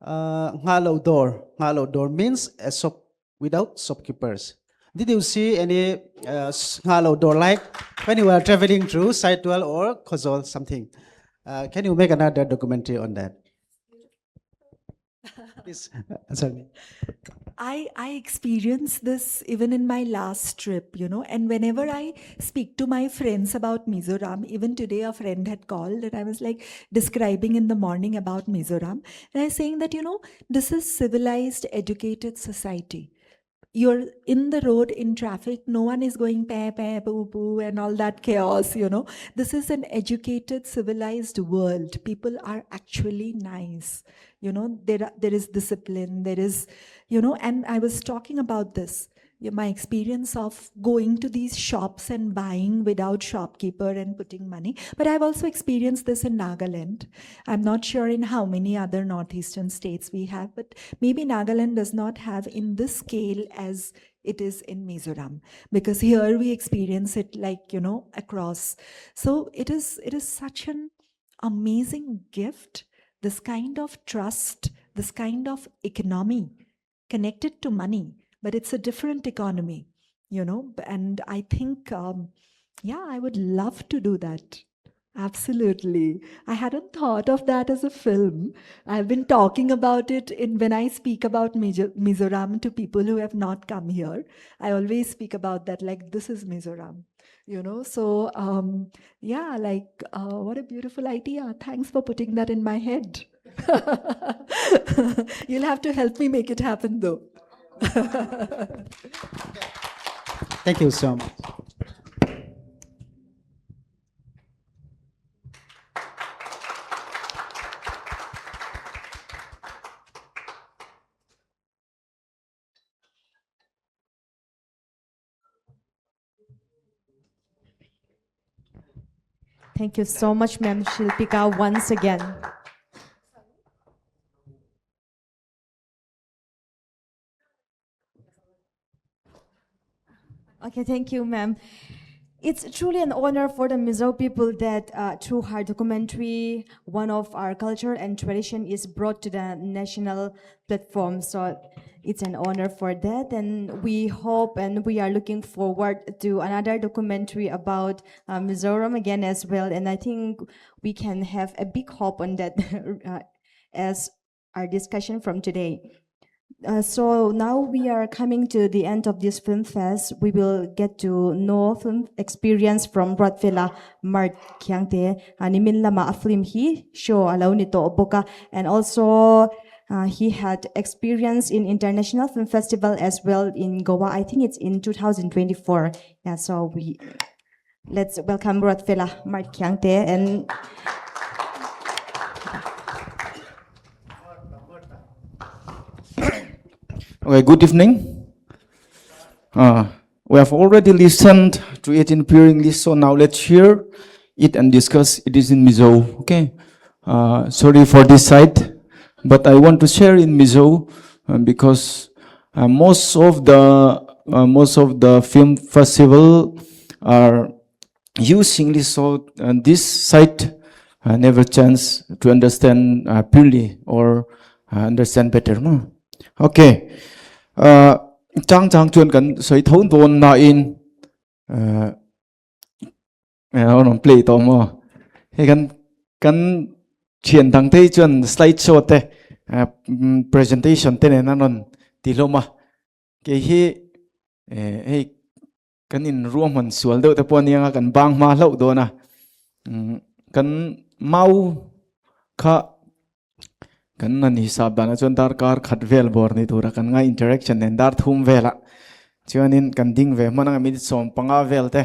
𝐷𝐷 door. 𝐷𝐷 door means a shop without shopkeepers. Did you see any 𝐷𝐷 door like when you were traveling through Saitwal or Kozol something? Can you make another documentary on that? Please answer me. I experienced this even in my last trip, and whenever I speak to my friends about Mizoram, even today a friend had called and I was like describing in the morning about Mizoram, and I was saying that, this is civilized, educated society. You're in the road in traffic, no one is going peh, peh, poo, poo, and all that chaos, This is an educated, civilized world. People are actually nice. There is discipline, there is, and I was talking about this, my experience of going to these shops and buying without shopkeeper and putting money. But I've also experienced this in Nagaland. I'm not sure in how many other northeastern states we have, but maybe Nagaland does not have in this scale as it is in Mizoram, because here we experience it like, across. So it is such an amazing gift, this kind of trust, this kind of economy connected to money, but it's a different economy, and I think, I would love to do that. Absolutely. I hadn't thought of that as a film. I've been talking about it when I speak about Mizoram to people who have not come here. I always speak about that, like, this is Mizoram, So, what a beautiful idea. Thanks for putting that in my head. You'll have to help me make it happen, though. Thank you so much. Thank you so much, Ma'am Shilpika, once again. Okay, thank you, ma'am. It's truly an honor for the Mizo people that through her documentary, one of our culture and tradition is brought to the national platform. So it's an honor for that. And we hope and we are looking forward to another documentary about Mizoram again as well. And I think we can have a big hope on that as our discussion from today. So now we are coming to the end of this film fest. We will get to know film experience from Bratfela Mart Kyangte Nimin Lama a film he show alaw nito oboka, and also he had experience in international film festival as well in Goa. I think it's in 2024. Yeah, so Let's welcome Rod Fela Mark Kyang Te and Okay, good evening. We have already listened to it in peer English, so now let's hear it and discuss it is in Mizo. Okay. Sorry for this side, but I want to share in Mizo because most of the film festival are using English, so this site never chance to understand purely or understand better. No? Okay. Chang chuan kan soi thon don na in on play to mo he kan thian dang te chuan slide show te presentation te ne nanon tiloma ke hi he kan in room han sual do te pon yang kan bang ma lo do na kan mau kha kan nan hisab dana chuan dar kar khat vel bor ni tura kan nga interaction nen dar thum vela chuanin kan ding ve mananga mi som panga vel te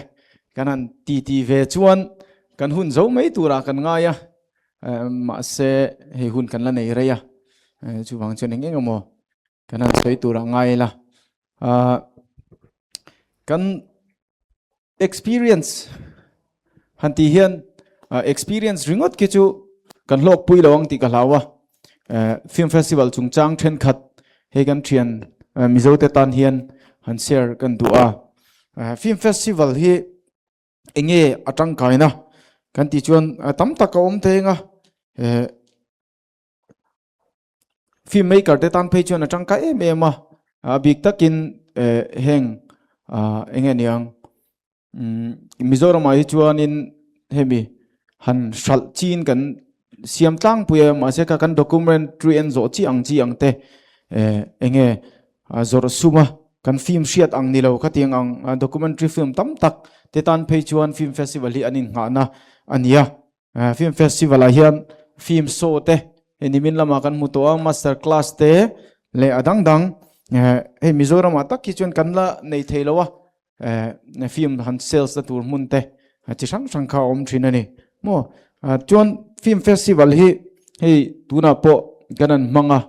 kanan ti ve chuan kan hun zo mai tura kan nga ya ma se he hun kan la nei re ya chu wang chuan eng mo kanan soi tura ngai la kan experience hanti hian experience ringot ke chu kan lok pui lawang ti ka lawa film festival chung chang then khat he kan thian Mizo te tan hian han share kan du'a film festival hi enge atang kaina kan ti chuan tam taka om te nga filmmaker te tan phei chuan atang ka em em big takin heng enge niang Mizoram ai chuan in hemi han shal chin kan siam tlang puya ma se ka kan documentary en zo chi ang te enge zor suma kan film shiat ang nilo khatiang ang documentary film tam tak te tan phei chuan film festival hi anin nga na ania film festival a hian film show te enimin lama kan muto ang master class te le adang dang he Mizoram atak ki chuan kan la nei theilowa film han sales da tur mun te chi sang sang kha om thin ani mo chuan film festival hi hei tuna po ganan manga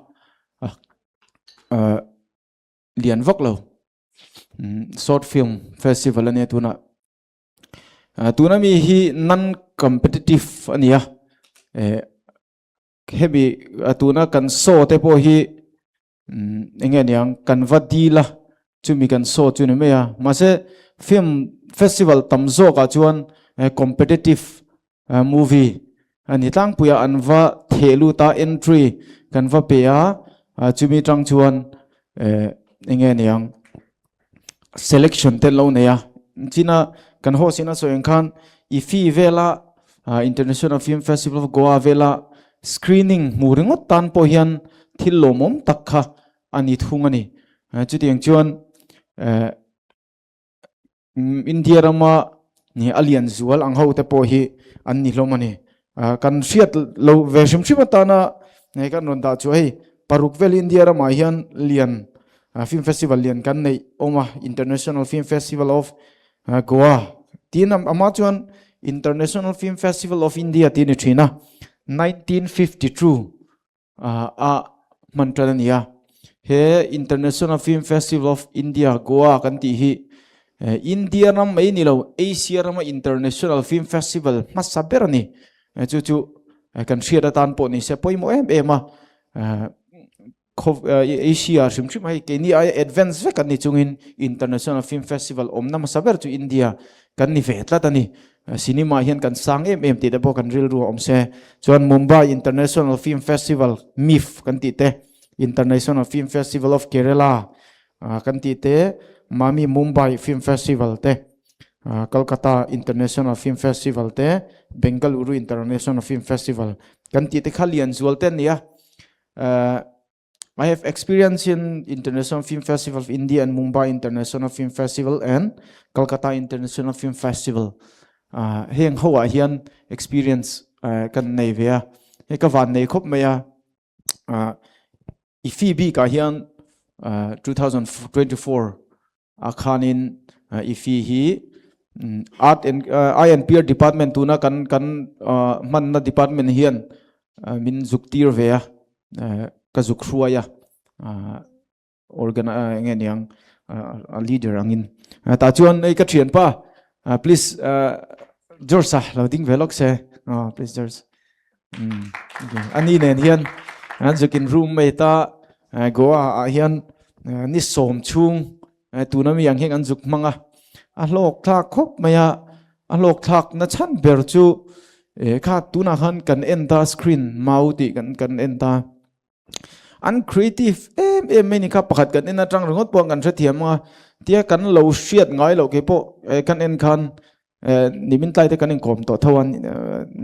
lian vok lo short film festival ane tuna mi hi non competitive ania hebi tuna kan so te po hi engen yang kan vadila chumi kan so chune me ya mase film festival tamzo ka chuan competitive movie ani tlang puya anwa thelu ta entry kan va pe a chumi tang chuan engen yang selection te lo ne ya china kan ho sina so eng khan ifi vela international film festival of goa vela screening muringot tan po hian thillo mom takha ani thungani chutiang chuan India rama ni alien zual ang ho te po hi an ni lomani kan fiat lo version chimatana nei kan ron da chu hei paruk vel India rama hian lian film festival lian kan nei oma international film festival of goa tinam ama chuan international film festival of India tin thina 1952 mantrania he international film festival of India goa kan ti hi India ram mai ni lo Asia ram international film festival masaberani chu kan share tan po ni se poimo ema Asia shimshim hai ke ni ai advance ve kan ni chungin international film festival omna masaber chu India kan ni vetla tani cinema hian kan sang em ti te po kan ril ru om se chuan Mumbai international film festival MIF kan ti te international film festival of Kerala kan ti te Mami Mumbai Film Festival te Kolkata International Film Festival te Bengaluru International Film Festival kan ti te khalian zualten ya I have experience in International Film Festival of India and Mumbai International Film Festival and Kolkata International Film Festival heng hoa hian experience kan nei vea he ka van nei khop meya ifi ka hian 2024 akhanin ifi hi art and I and peer department tu na kan man na department hian min zuktir ve ka zuk khruaya nge niang a leader angin ta chuan ei ka thian pa please George sa loading velok se please George ani nen hian an zukin room mai ta goa hian ni som chung tu na mi yang heng an zuk manga a lok thak khop maya a lok thak na chan ber chu kha tu na han kan enta screen mau ti kan enta an creative mai ni kha pakhat kan ena tang rongot pawng kan thathiam nga tia kan lo hriat ngai lo ke po kan en khan nimin tlai te kan en kom to thawan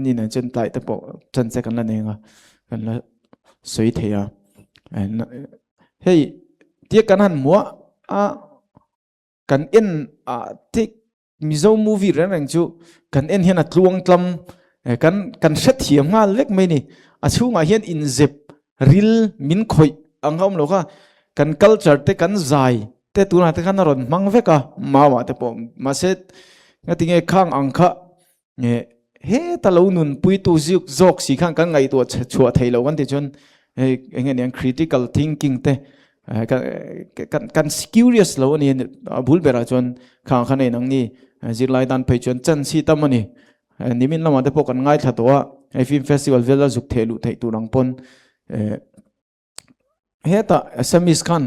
ni na chen tlai te po chan se kan la nenga kan la soi theya hey tia kan han muwa kan en tik mizo movie reng chu kan en hian a tluang tlam kan thathiam nga lek mai ni a chunga hian in zep ril min khoi angam lo kha kan culture te kan zai te tuna te kan ron mang veka mawa te po maset ngati nge khang angkha he ta lo nun pui tu zik zok si khang kan ngai to chua thailo wan te chon nge niang critical thinking te kan curious lo ni bul bera chon khang khanai nang ni zirlai dan phei chon chan si tamani nimin lama te po kan ngai thatwa film festival vela zuk thelu thei tu rang pon heta samis khan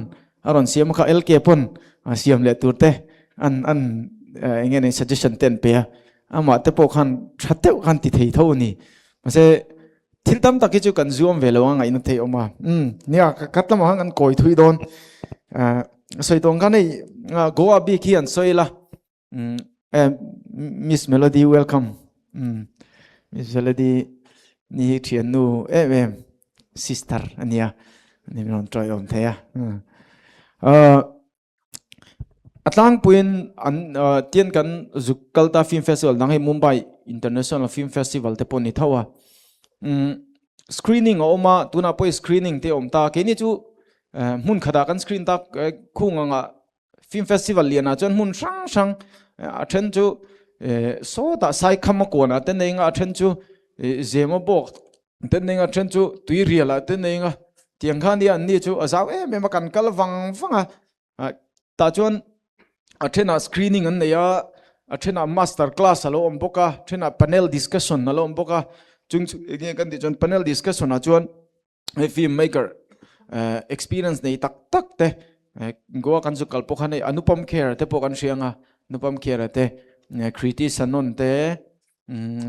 aron siam kha LK pon siam le turte an engene suggestion ten pe ama te po khan thateu khan ti thei thoni mase thiltam taki chu kan zoom velo ngai na thei oma nia katlam hang an koi thui don soitong kan ei goa bi ki an soila Miss Melody welcome Miss Melody ni thian nu sister ania ni non try om thea atlang puin an tian kan zukalta film festival nang he Mumbai International Film Festival te poni thawa screening oma tuna poi screening te om ta ke ni chu mun khada kan screen ta khunga film festival liana chon mun sang a then chu so ta sai kham ko na te nei nga then chu zema bok te nei nga then chu tui riala te nei nga tiang khan dia ni chu azaw me ma kan kal wang ta chon a thena screening an neya a thena master class alo om boka thena panel discussion alo om boka chung nge kan ti chon panel discussion a chon filmmaker experience nei tak te goa kan zu kalpo khan anupam kher te po kan hrianga anupam kher te kriti sanon te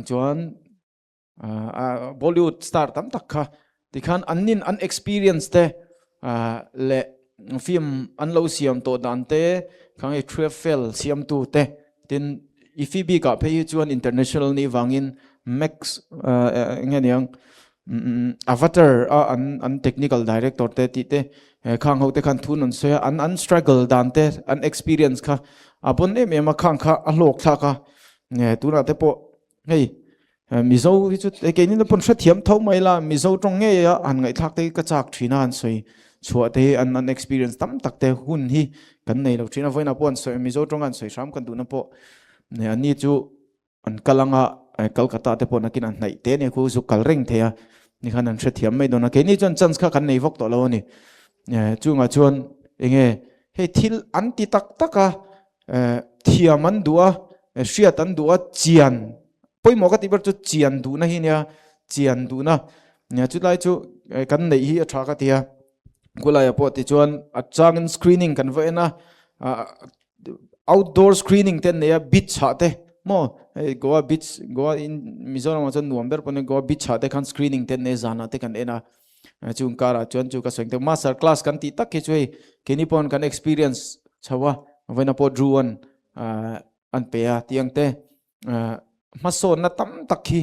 chuan Bollywood star tam tak kha tikhan anin an experience te le film an lo siam to dan te khang e travel siam tu te tin ifb ka phe chuan international ni wangin max ngeniang avatar an technical director te ti te khang ho te khan thun on so an struggle dan te an experience kha apon me ma khang kha a lok tha ka tu na te po hei mizo hi chu ke ni pon thathiam thau mai la mizo tong nge ya an ngai thak te ka chak thina an soi chua te an experience tam tak te hun hi kan nei lo thina voina pon so mizo tong an soi ram kan du na po ne ani chu an kalanga Kolkata te pon akin an nai te ne khu zu kalreng thea ni khan an thathiam mai dona ke ni chon chance kha kan nei vok to lo ni chunga chon enge he thil anti tak taka thiaman dua hriatan dua chian poimo ka tiber chu chian du na hi nia chian du na chu lai chu kan nei hi atha ka tia kulaya po ti chuan achangin screening kan vaina outdoor screening ten ne beach ha te mo goa beach goa in Mizoram chon November pone goa beach ha te kan screening ten ne zana te kan ena chung kara chuan chu ka soing te master class kan ti tak ke chui keni pon kan experience chawa vaina po druan an peya tiang te maso na tam takhi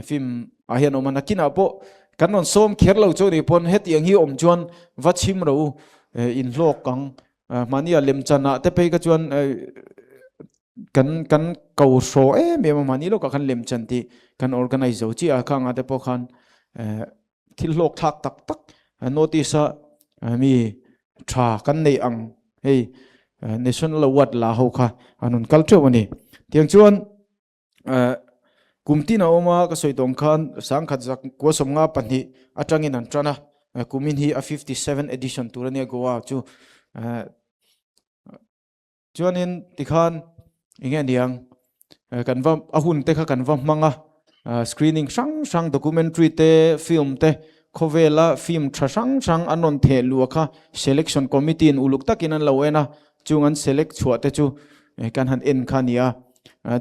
film ahian omana kina po kanon som kherlo chori pon het yang hi om chuan vachim ro in lok kang mania lemchana te pe ka chuan kan kau so me mani lo ka kan lemchan ti kan organize zo chi a khanga te po khan thil lok thak tak notice mi tha kan nei ang hey national award la ho kha anun culture wani tiang chuan kumti na oma ka soitong khan sang khat jak ko somnga panhi atangin an trana kumin hi a 57 edition turania gowa chu chuanin tikhan inge niang kanwa ahun te kha kanwa manga screening sang documentary te film te khovela film thasang anon the luakha selection committee in uluk takin an lawena chungan select chuate chu kan han en khania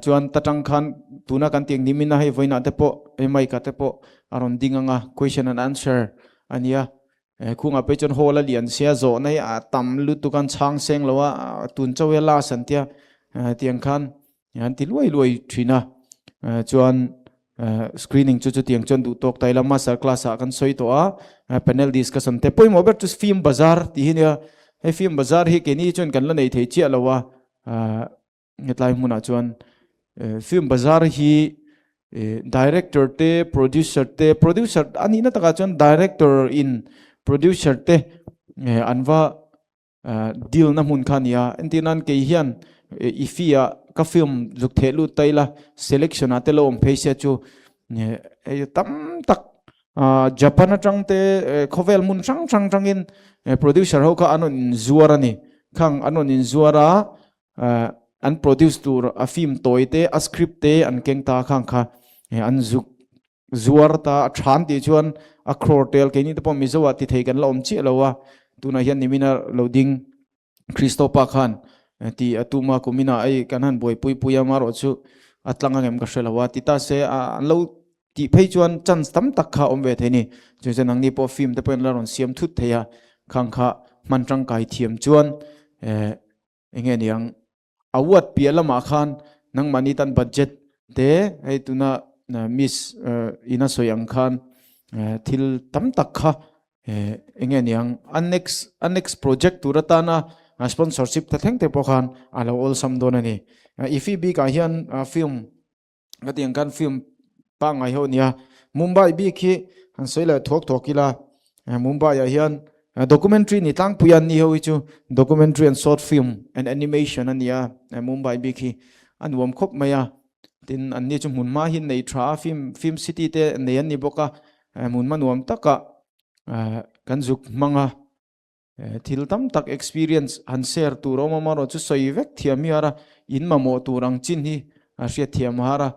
chuan tatang khan tuna kan tiang nimina hei voina te po mai ka te po aron dinganga question and answer ania khunga pe chon hola lian sia zo nei a tam lu tu kan chang seng lawa tun chawela santia tiang khan yan ti luai thina chuan screening chu tiang chon du tok taila master class a kan soi to a panel discussion te poi mo ber tu film bazar ti hinia he film bazar hi ke ni chon kan la nei thei chi alawa ngetlai muna chuan film bazar hi director te producer ani na taka chuan director in producer te anwa deal na mun khania entinan ke hian ifia ka film juk thelu taila selection atelo om phaise chu tam tak japan atang te khovel mun sang in producer ho ka anon zuarani khang anon in zuara an produce tur a film toite a script te an keng ta khang kha an zuk zuar ta than ti chuan a crortel ke ni te pom mizowa ti thei kan lom chi lowa tuna hian nimina loading christopher khan ti atuma kumina ai kanan boy pui amaro chu atlanga ngem ka shelawa ti ta se an lo ti phei chuan chance tam tak kha om ve theni chu janang ni po film te pen laron siam thut theya khang kha mantrang kai thiam chuan enge niang awat pialama khan nang mani tan budget te ai tuna miss ina soyang khan thil tam tak kha enge niang annex project turatana sponsorship ta theng te pokhan alo all sam donani ifi bi ka hian film gatiang kan film pa ngai ho nia mumbai bi khi han soila thokila mumbai ya hian documentary ni tang puyan ni ho chu documentary and short film and animation ania mumbai bi khi an wom khop maya tin an ni chu mun ma hin nei thra film city te nei an ni boka mun man wom taka kan juk manga thil tam tak experience han share tu roma maro chu soi vek thiami ara in ma mo turang chin hi a hria thiam hara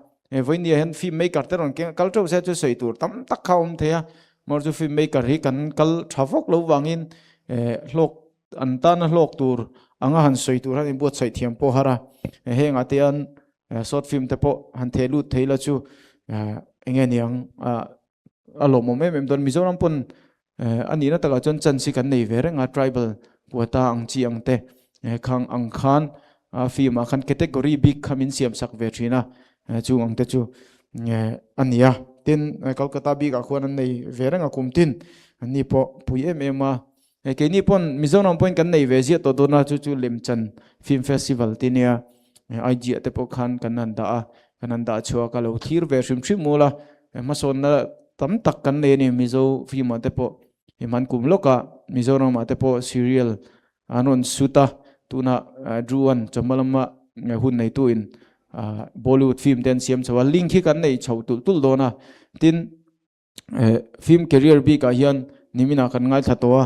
voinia hen film maker teron culture se chu soi tur tam tak khaum theya mor chu film maker hi kan kal thavok lo wangin hlok antana hlok tur anga han soi tur han bot sai thiam po hara henga te an short film te po han thelu theila chu enge niang alo mo mem don mizoram pon ani na taka chon chansi kan nei verenga tribal puata angchi angte khang angkhan film khan category big khamin siam sak ve thina chu angte chu ania tin kolkata big a khwan nei verenga kumtin ani po puem ema ke ni pon mizoram point kan nei ve zia to dona chu lemchan film festival tinia ig te po khan kananda chua ka lo thir ve shrim mola mason na tam tak kan ne ni mizo film te po himan kumloka mizoram ate po serial anon suta tuna druan chamalama hun nei tu in bollywood film ten siam chawa link hi kan nei chho tul dona tin film career bi ka hian nimina kan ngai thatowa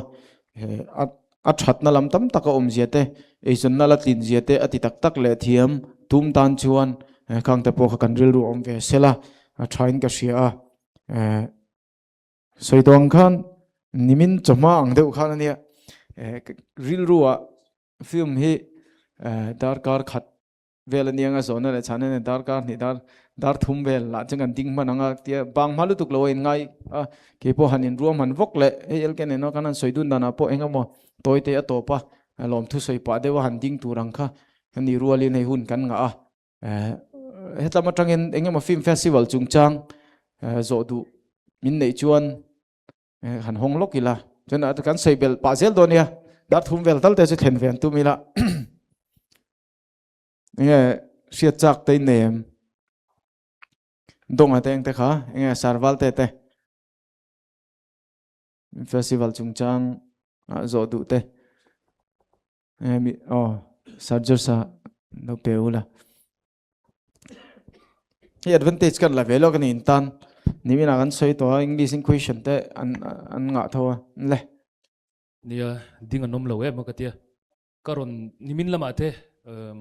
a thatna lam tam taka om ziate eison nala tin ziate ati tak le thiam tum tan chuan khang te po kan ril ru om ve sela thain ka sia soitong khan nimin choma ang deuh khan ania ril ruwa film hi darkar khat vel anianga zona le chane ne darkar ni dar thum vel la changan ding mananga tia bang malu tuk loin ngai ke po hanin ruam han vok le el ken no kanan soidun dana po engamo toite atopa lom thu soi pa dewa han ding turang kha ani ruali nei hun kan nga hetama tangin engamo film festival chungchang zo du min nei chuan han hong lokila chana kan seibel pa zel donia dar thum vel tal te chu thlen ven tu mila nge sia chak te nem dong ateng te kha nge sarwal te festival chungchang zo du te mi sarjar sa no peula hi advantage kan la velo kan in tan ni mina kan soi to English in question te an nga thawa le nia ding anom lo em ka tia karon nimin lama te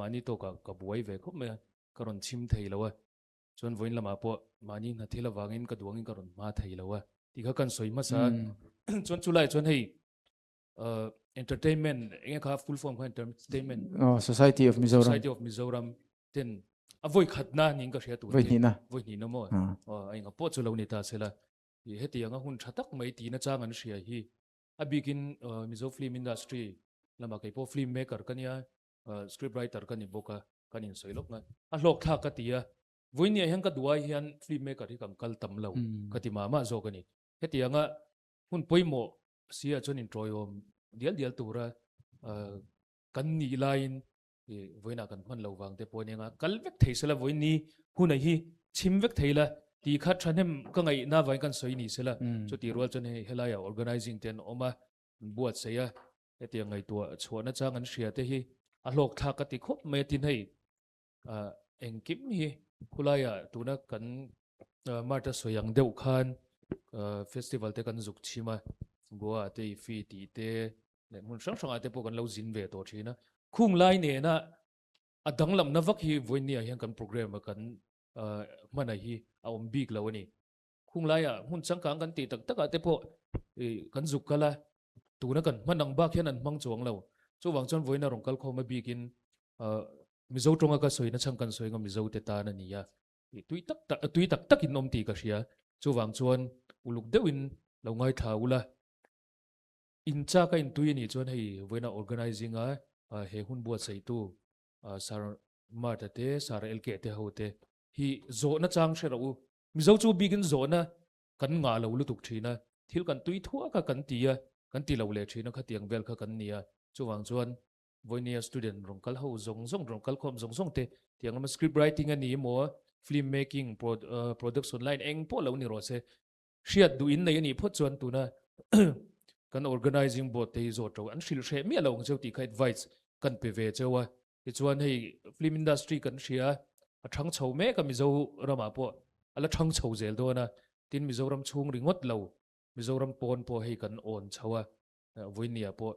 mani to ka buai ve khop me karon chim thei lawa chon voin lama po mani na thela wangin ka duangin karon ma thei lawa ti kha kan soi ma sa chon chulai chon hei entertainment enga kha full form kha entertainment oh Society of Mizoram Society of Mizoram ten avoi khatna ning ka hria tu voi ni na voi ni no mo ai nga po chulo ni ta sela hi heti anga hun thatak mai ti na chang an hria hi a begin Mizo film industry lama kai po film maker kania script writer kani boka kanin soilok nga a lok tha ka tia voi ni hian ka duai hian film maker hi kam kal tam lo kati mama zo kani heti anga hun poimo sia chon in troyom dial tura kan ni line voina kan man lo wang te pon nga kal vek thei sela voi ni hunai hi chim vek theila ti kha thanem ka ngai na vai kan soi ni sela chu ti rol chon he helaya organizing ten oma buat seya eti ngai tua chhona chang an hria te hi a lok tha ka ti khop me tin hei engkim hi khulaya tuna kan marta soyang deuh khan festival te kan zuk chima goa te fi ti te le mun sang sang ate po kan lo zin ve to thina khung lai ne na adang lam na vak hi voinia hian kan program kan mana hi a om big lo ani khung lai a hun chang kang kan ti tak tak ate po kan zuk kala tuna kan manang ba khian an mang chuang lo chu wang chon voina rong kal khoma bikin mizo tonga ka soina chang kan soinga mizo te ta na niya tui tak tak in om ti ka hria chu wang chuan uluk deuin lo ngai tha ula in cha ka in tui ni chuan hei voina organizing a he hun buat sei tu sar marta te sar lk te hote hi zo na chang hre ro mizo chu bigin zo na kan nga lo lu tuk thina thil kan tui thua ka kan tia kan ti lo le thina kha tiang bel kha kan nia chu wang chuan voinia student rong kal ho zong zong rong kal khom zong zong te tiang ma script writing ani mo film making production line eng po lo ni ro se hriat du in nei ani phot chuan tuna kan organizing board te zo to an hril hre mi lo ngeu ti kha advice kan pe ve chewa ti chuan hei film industry kan hria a thang chho me ka mizo rama po ala thang chho zel do na tin mizoram chung ringot lo mizoram pon po hei kan on chawa voinia po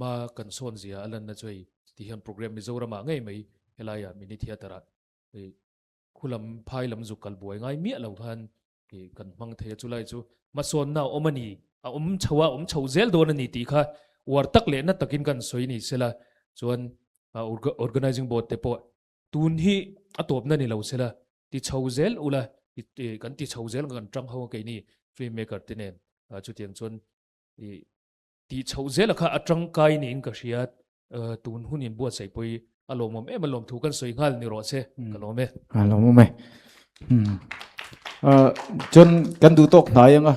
ma kan son zia alan na choi ti hian program mizoram a ngai mai helaya mini theater khulam phai lam zukal buai ngai mi lo khan kan mang the chulai chu ma son na omani a chawa chho zel do na ni ti kha war tak le na takin kan soi ni sela chuan organizing board te po tun hi atop na ni lo sela ti chho zel ula kan ti chho zel kan tang ho ke ni film maker te nen chu tiang chuan ti chho zel kha atang kai ni in ka hriat tun hunin buat sei poi alomom em alom thu kan soi ngal ni ro se kalome alo me chon kan du tok na yanga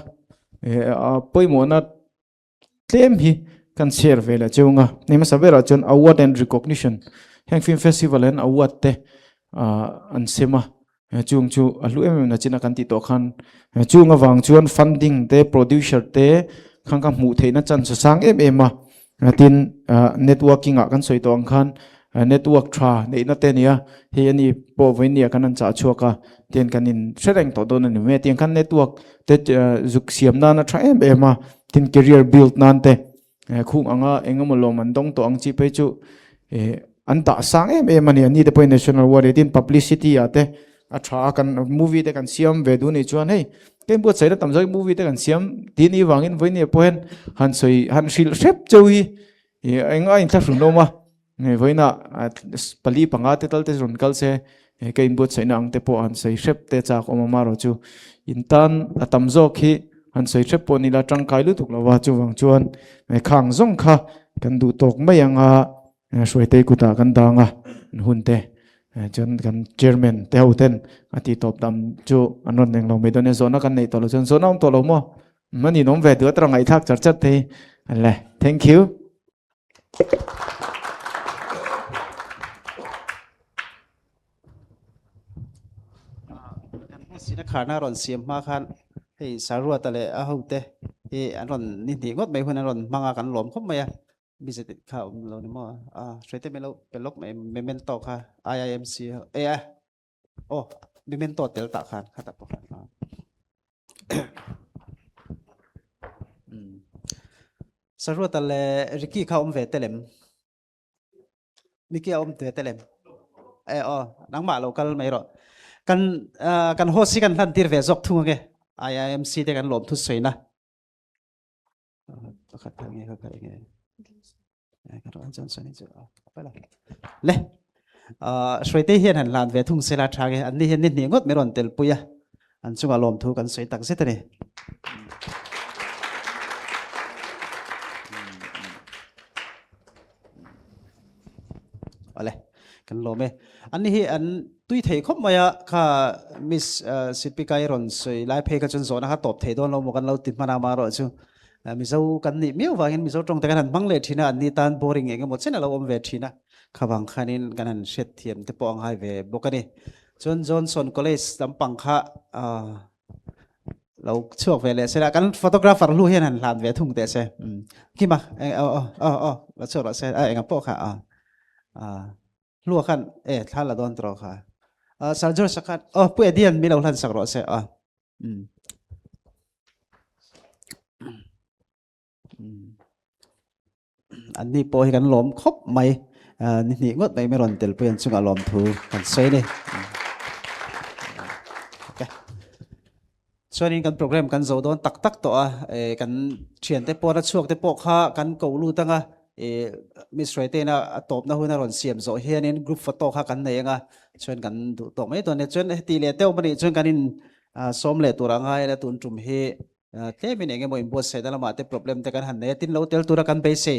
poimo na claim hi kan share vela chunga nema sabera chon award and recognition hang film festival and award te an sema chung chu alu em na china kan ti to khan chunga wang chuan funding te producer te khang ka mu theina chan sa sang em ma tin networking a kan soi tong khan network tra nei na te nia he ani po voinia kan an cha chuaka ten kan in sereng to don ani me ten kan network te zuk siam na na tra em ma tin career build nan te khung anga engam man dong to ang chi pe chu an ta sang em ani ani te point national award tin publicity ate a tra kan movie te kan siam ve du ni chuan hei ken bu sai na tam jai movie te kan siam tin i wangin voinia poen han soi han shil rep chui enga in thla no ma voina pali panga te tal te ron kal se ke in but sai na ang te po an sai rep te chak oma ma ro chu in tan atam zo khi han sai rep po ni la tang kai lu tuk lawa chu wang chuan khang zong kha kan du tok mai anga soi te ku ta kan danga hun te chon kan chairman te hoten ati top dam chu anon neng lo me don zona kan nei to lo chon zona to lo mo mani nom ve du tra ngai thak char chat te le thank you sina khana ron siam ma khan hei sarua tale a hote he anon ni ni ngot mai hun anon manga kan lom khop maya visit kha lo ni mo straight me lo pelok me men to kha IIMC oh bimen totel ta khan khata po khan sarwa tal riki kha ve telem miki ve telem nang ma local mai ro kan hosi kan hlan tir ve zok thung ge IIMC te kan lom thu soina khat nge kha nge kan ron jon sani chu pala le soite hian han lan ve thung sela thage an ni hian ni ngot meron tel puya an chunga lom thu kan soi tak setani ole kan lome an ni hi an tui thei khop maya kha miss sipikai ron soi lai phe ka chun zona kha top thei don lo mo kan lo tit mana ma ro chu mi zo kan ni miu wangin mi zo tong te kan han mang le thina an ni tan boring enge mo chena lo om ve thina khawang khanin kan han shet thiam te pong hai ve bokani John Johnson College lampang kha lo chuak ve le sela kan photographer lu hian han hlan ve thung te se ki ma la chuak la se enga po kha lu khan thla la don tro kha sarjor sakat pu edian mi lo hlan sak ro seอันนี้พอให้กันล้อมครบไหมนี่งดไปไม่รอนเตลเปลี่ยนซึ่งอารมณ์ถูกกันใช้เลยส่วนนี้กันโปรแกรมกันจะโดนตักตัวกันเชียนแต่พอรัชช่วงแต่พอข้ากันเกาลูตั้งมิสไรเตนะตบนะหุ่นรอนเสียมโซเฮียนินกรุ๊ปโฟโต้ข้ากันเองชวนกันตัวไม่ตัวเนี่ยชวนตีเลี้ยเต้ามันชวนกันนินซ้อมเลี้ยตัวร่างกายและตัวจุ่มเฮเต้เป็นเองมันอิมพอสเซตแล้วมาแต่โปรแกรมแต่กันหันเนี่ยตินเราเตลตัวรักกันไปเซ่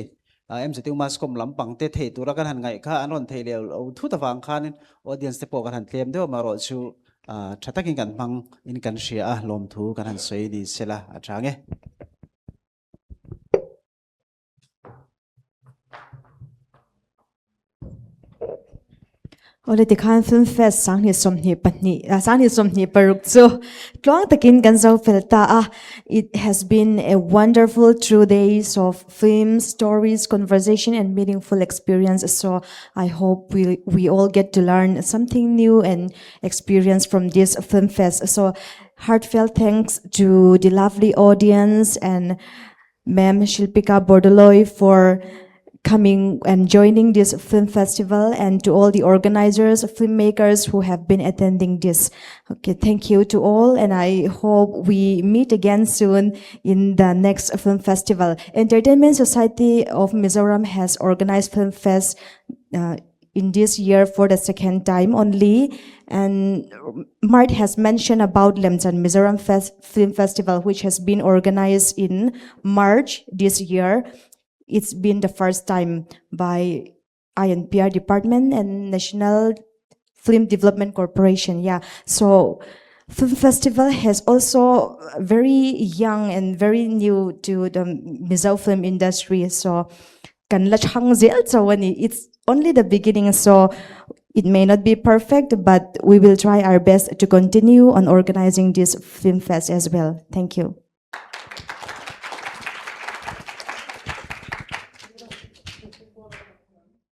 MCT มาสกมลำปังเตะเทตัวรักกันหันไงข้าอันนั้นเทเลียวทุกตะฟังข้านี่ออเดียนส์เตปกันหันเทียมเดียวมารอชูชัดตะกินกันพังอินกันเชียลมทูกันหันสวยดีเสละอาจารย์เง Ole the Khan Film Fest sang ni somni patni sang ni somni paruk so tlong takin ganzau felta it has been a wonderful 2 days of film stories conversation and meaningful experience so I hope we all get to learn something new and experience from this film fest so heartfelt thanks to the lovely audience and Ma'am Shilpika Bordoloi for coming and joining this film festival and to all the organizers, filmmakers who have been attending this. Okay, thank you to all and I hope we meet again soon in the next film festival. Entertainment Society of Mizoram has organized Film Fest in this year for the second time only and Mart has mentioned about Lemchan Mizoram Film Festival which has been organized in March this year. It's been the first time by INPR Department and National Film Development Corporation. Yeah, so Film Festival has also very young and very new to the Mizo film industry. So it's only the beginning. So it may not be perfect, but we will try our best to continue on organizing this film fest as well. Thank you.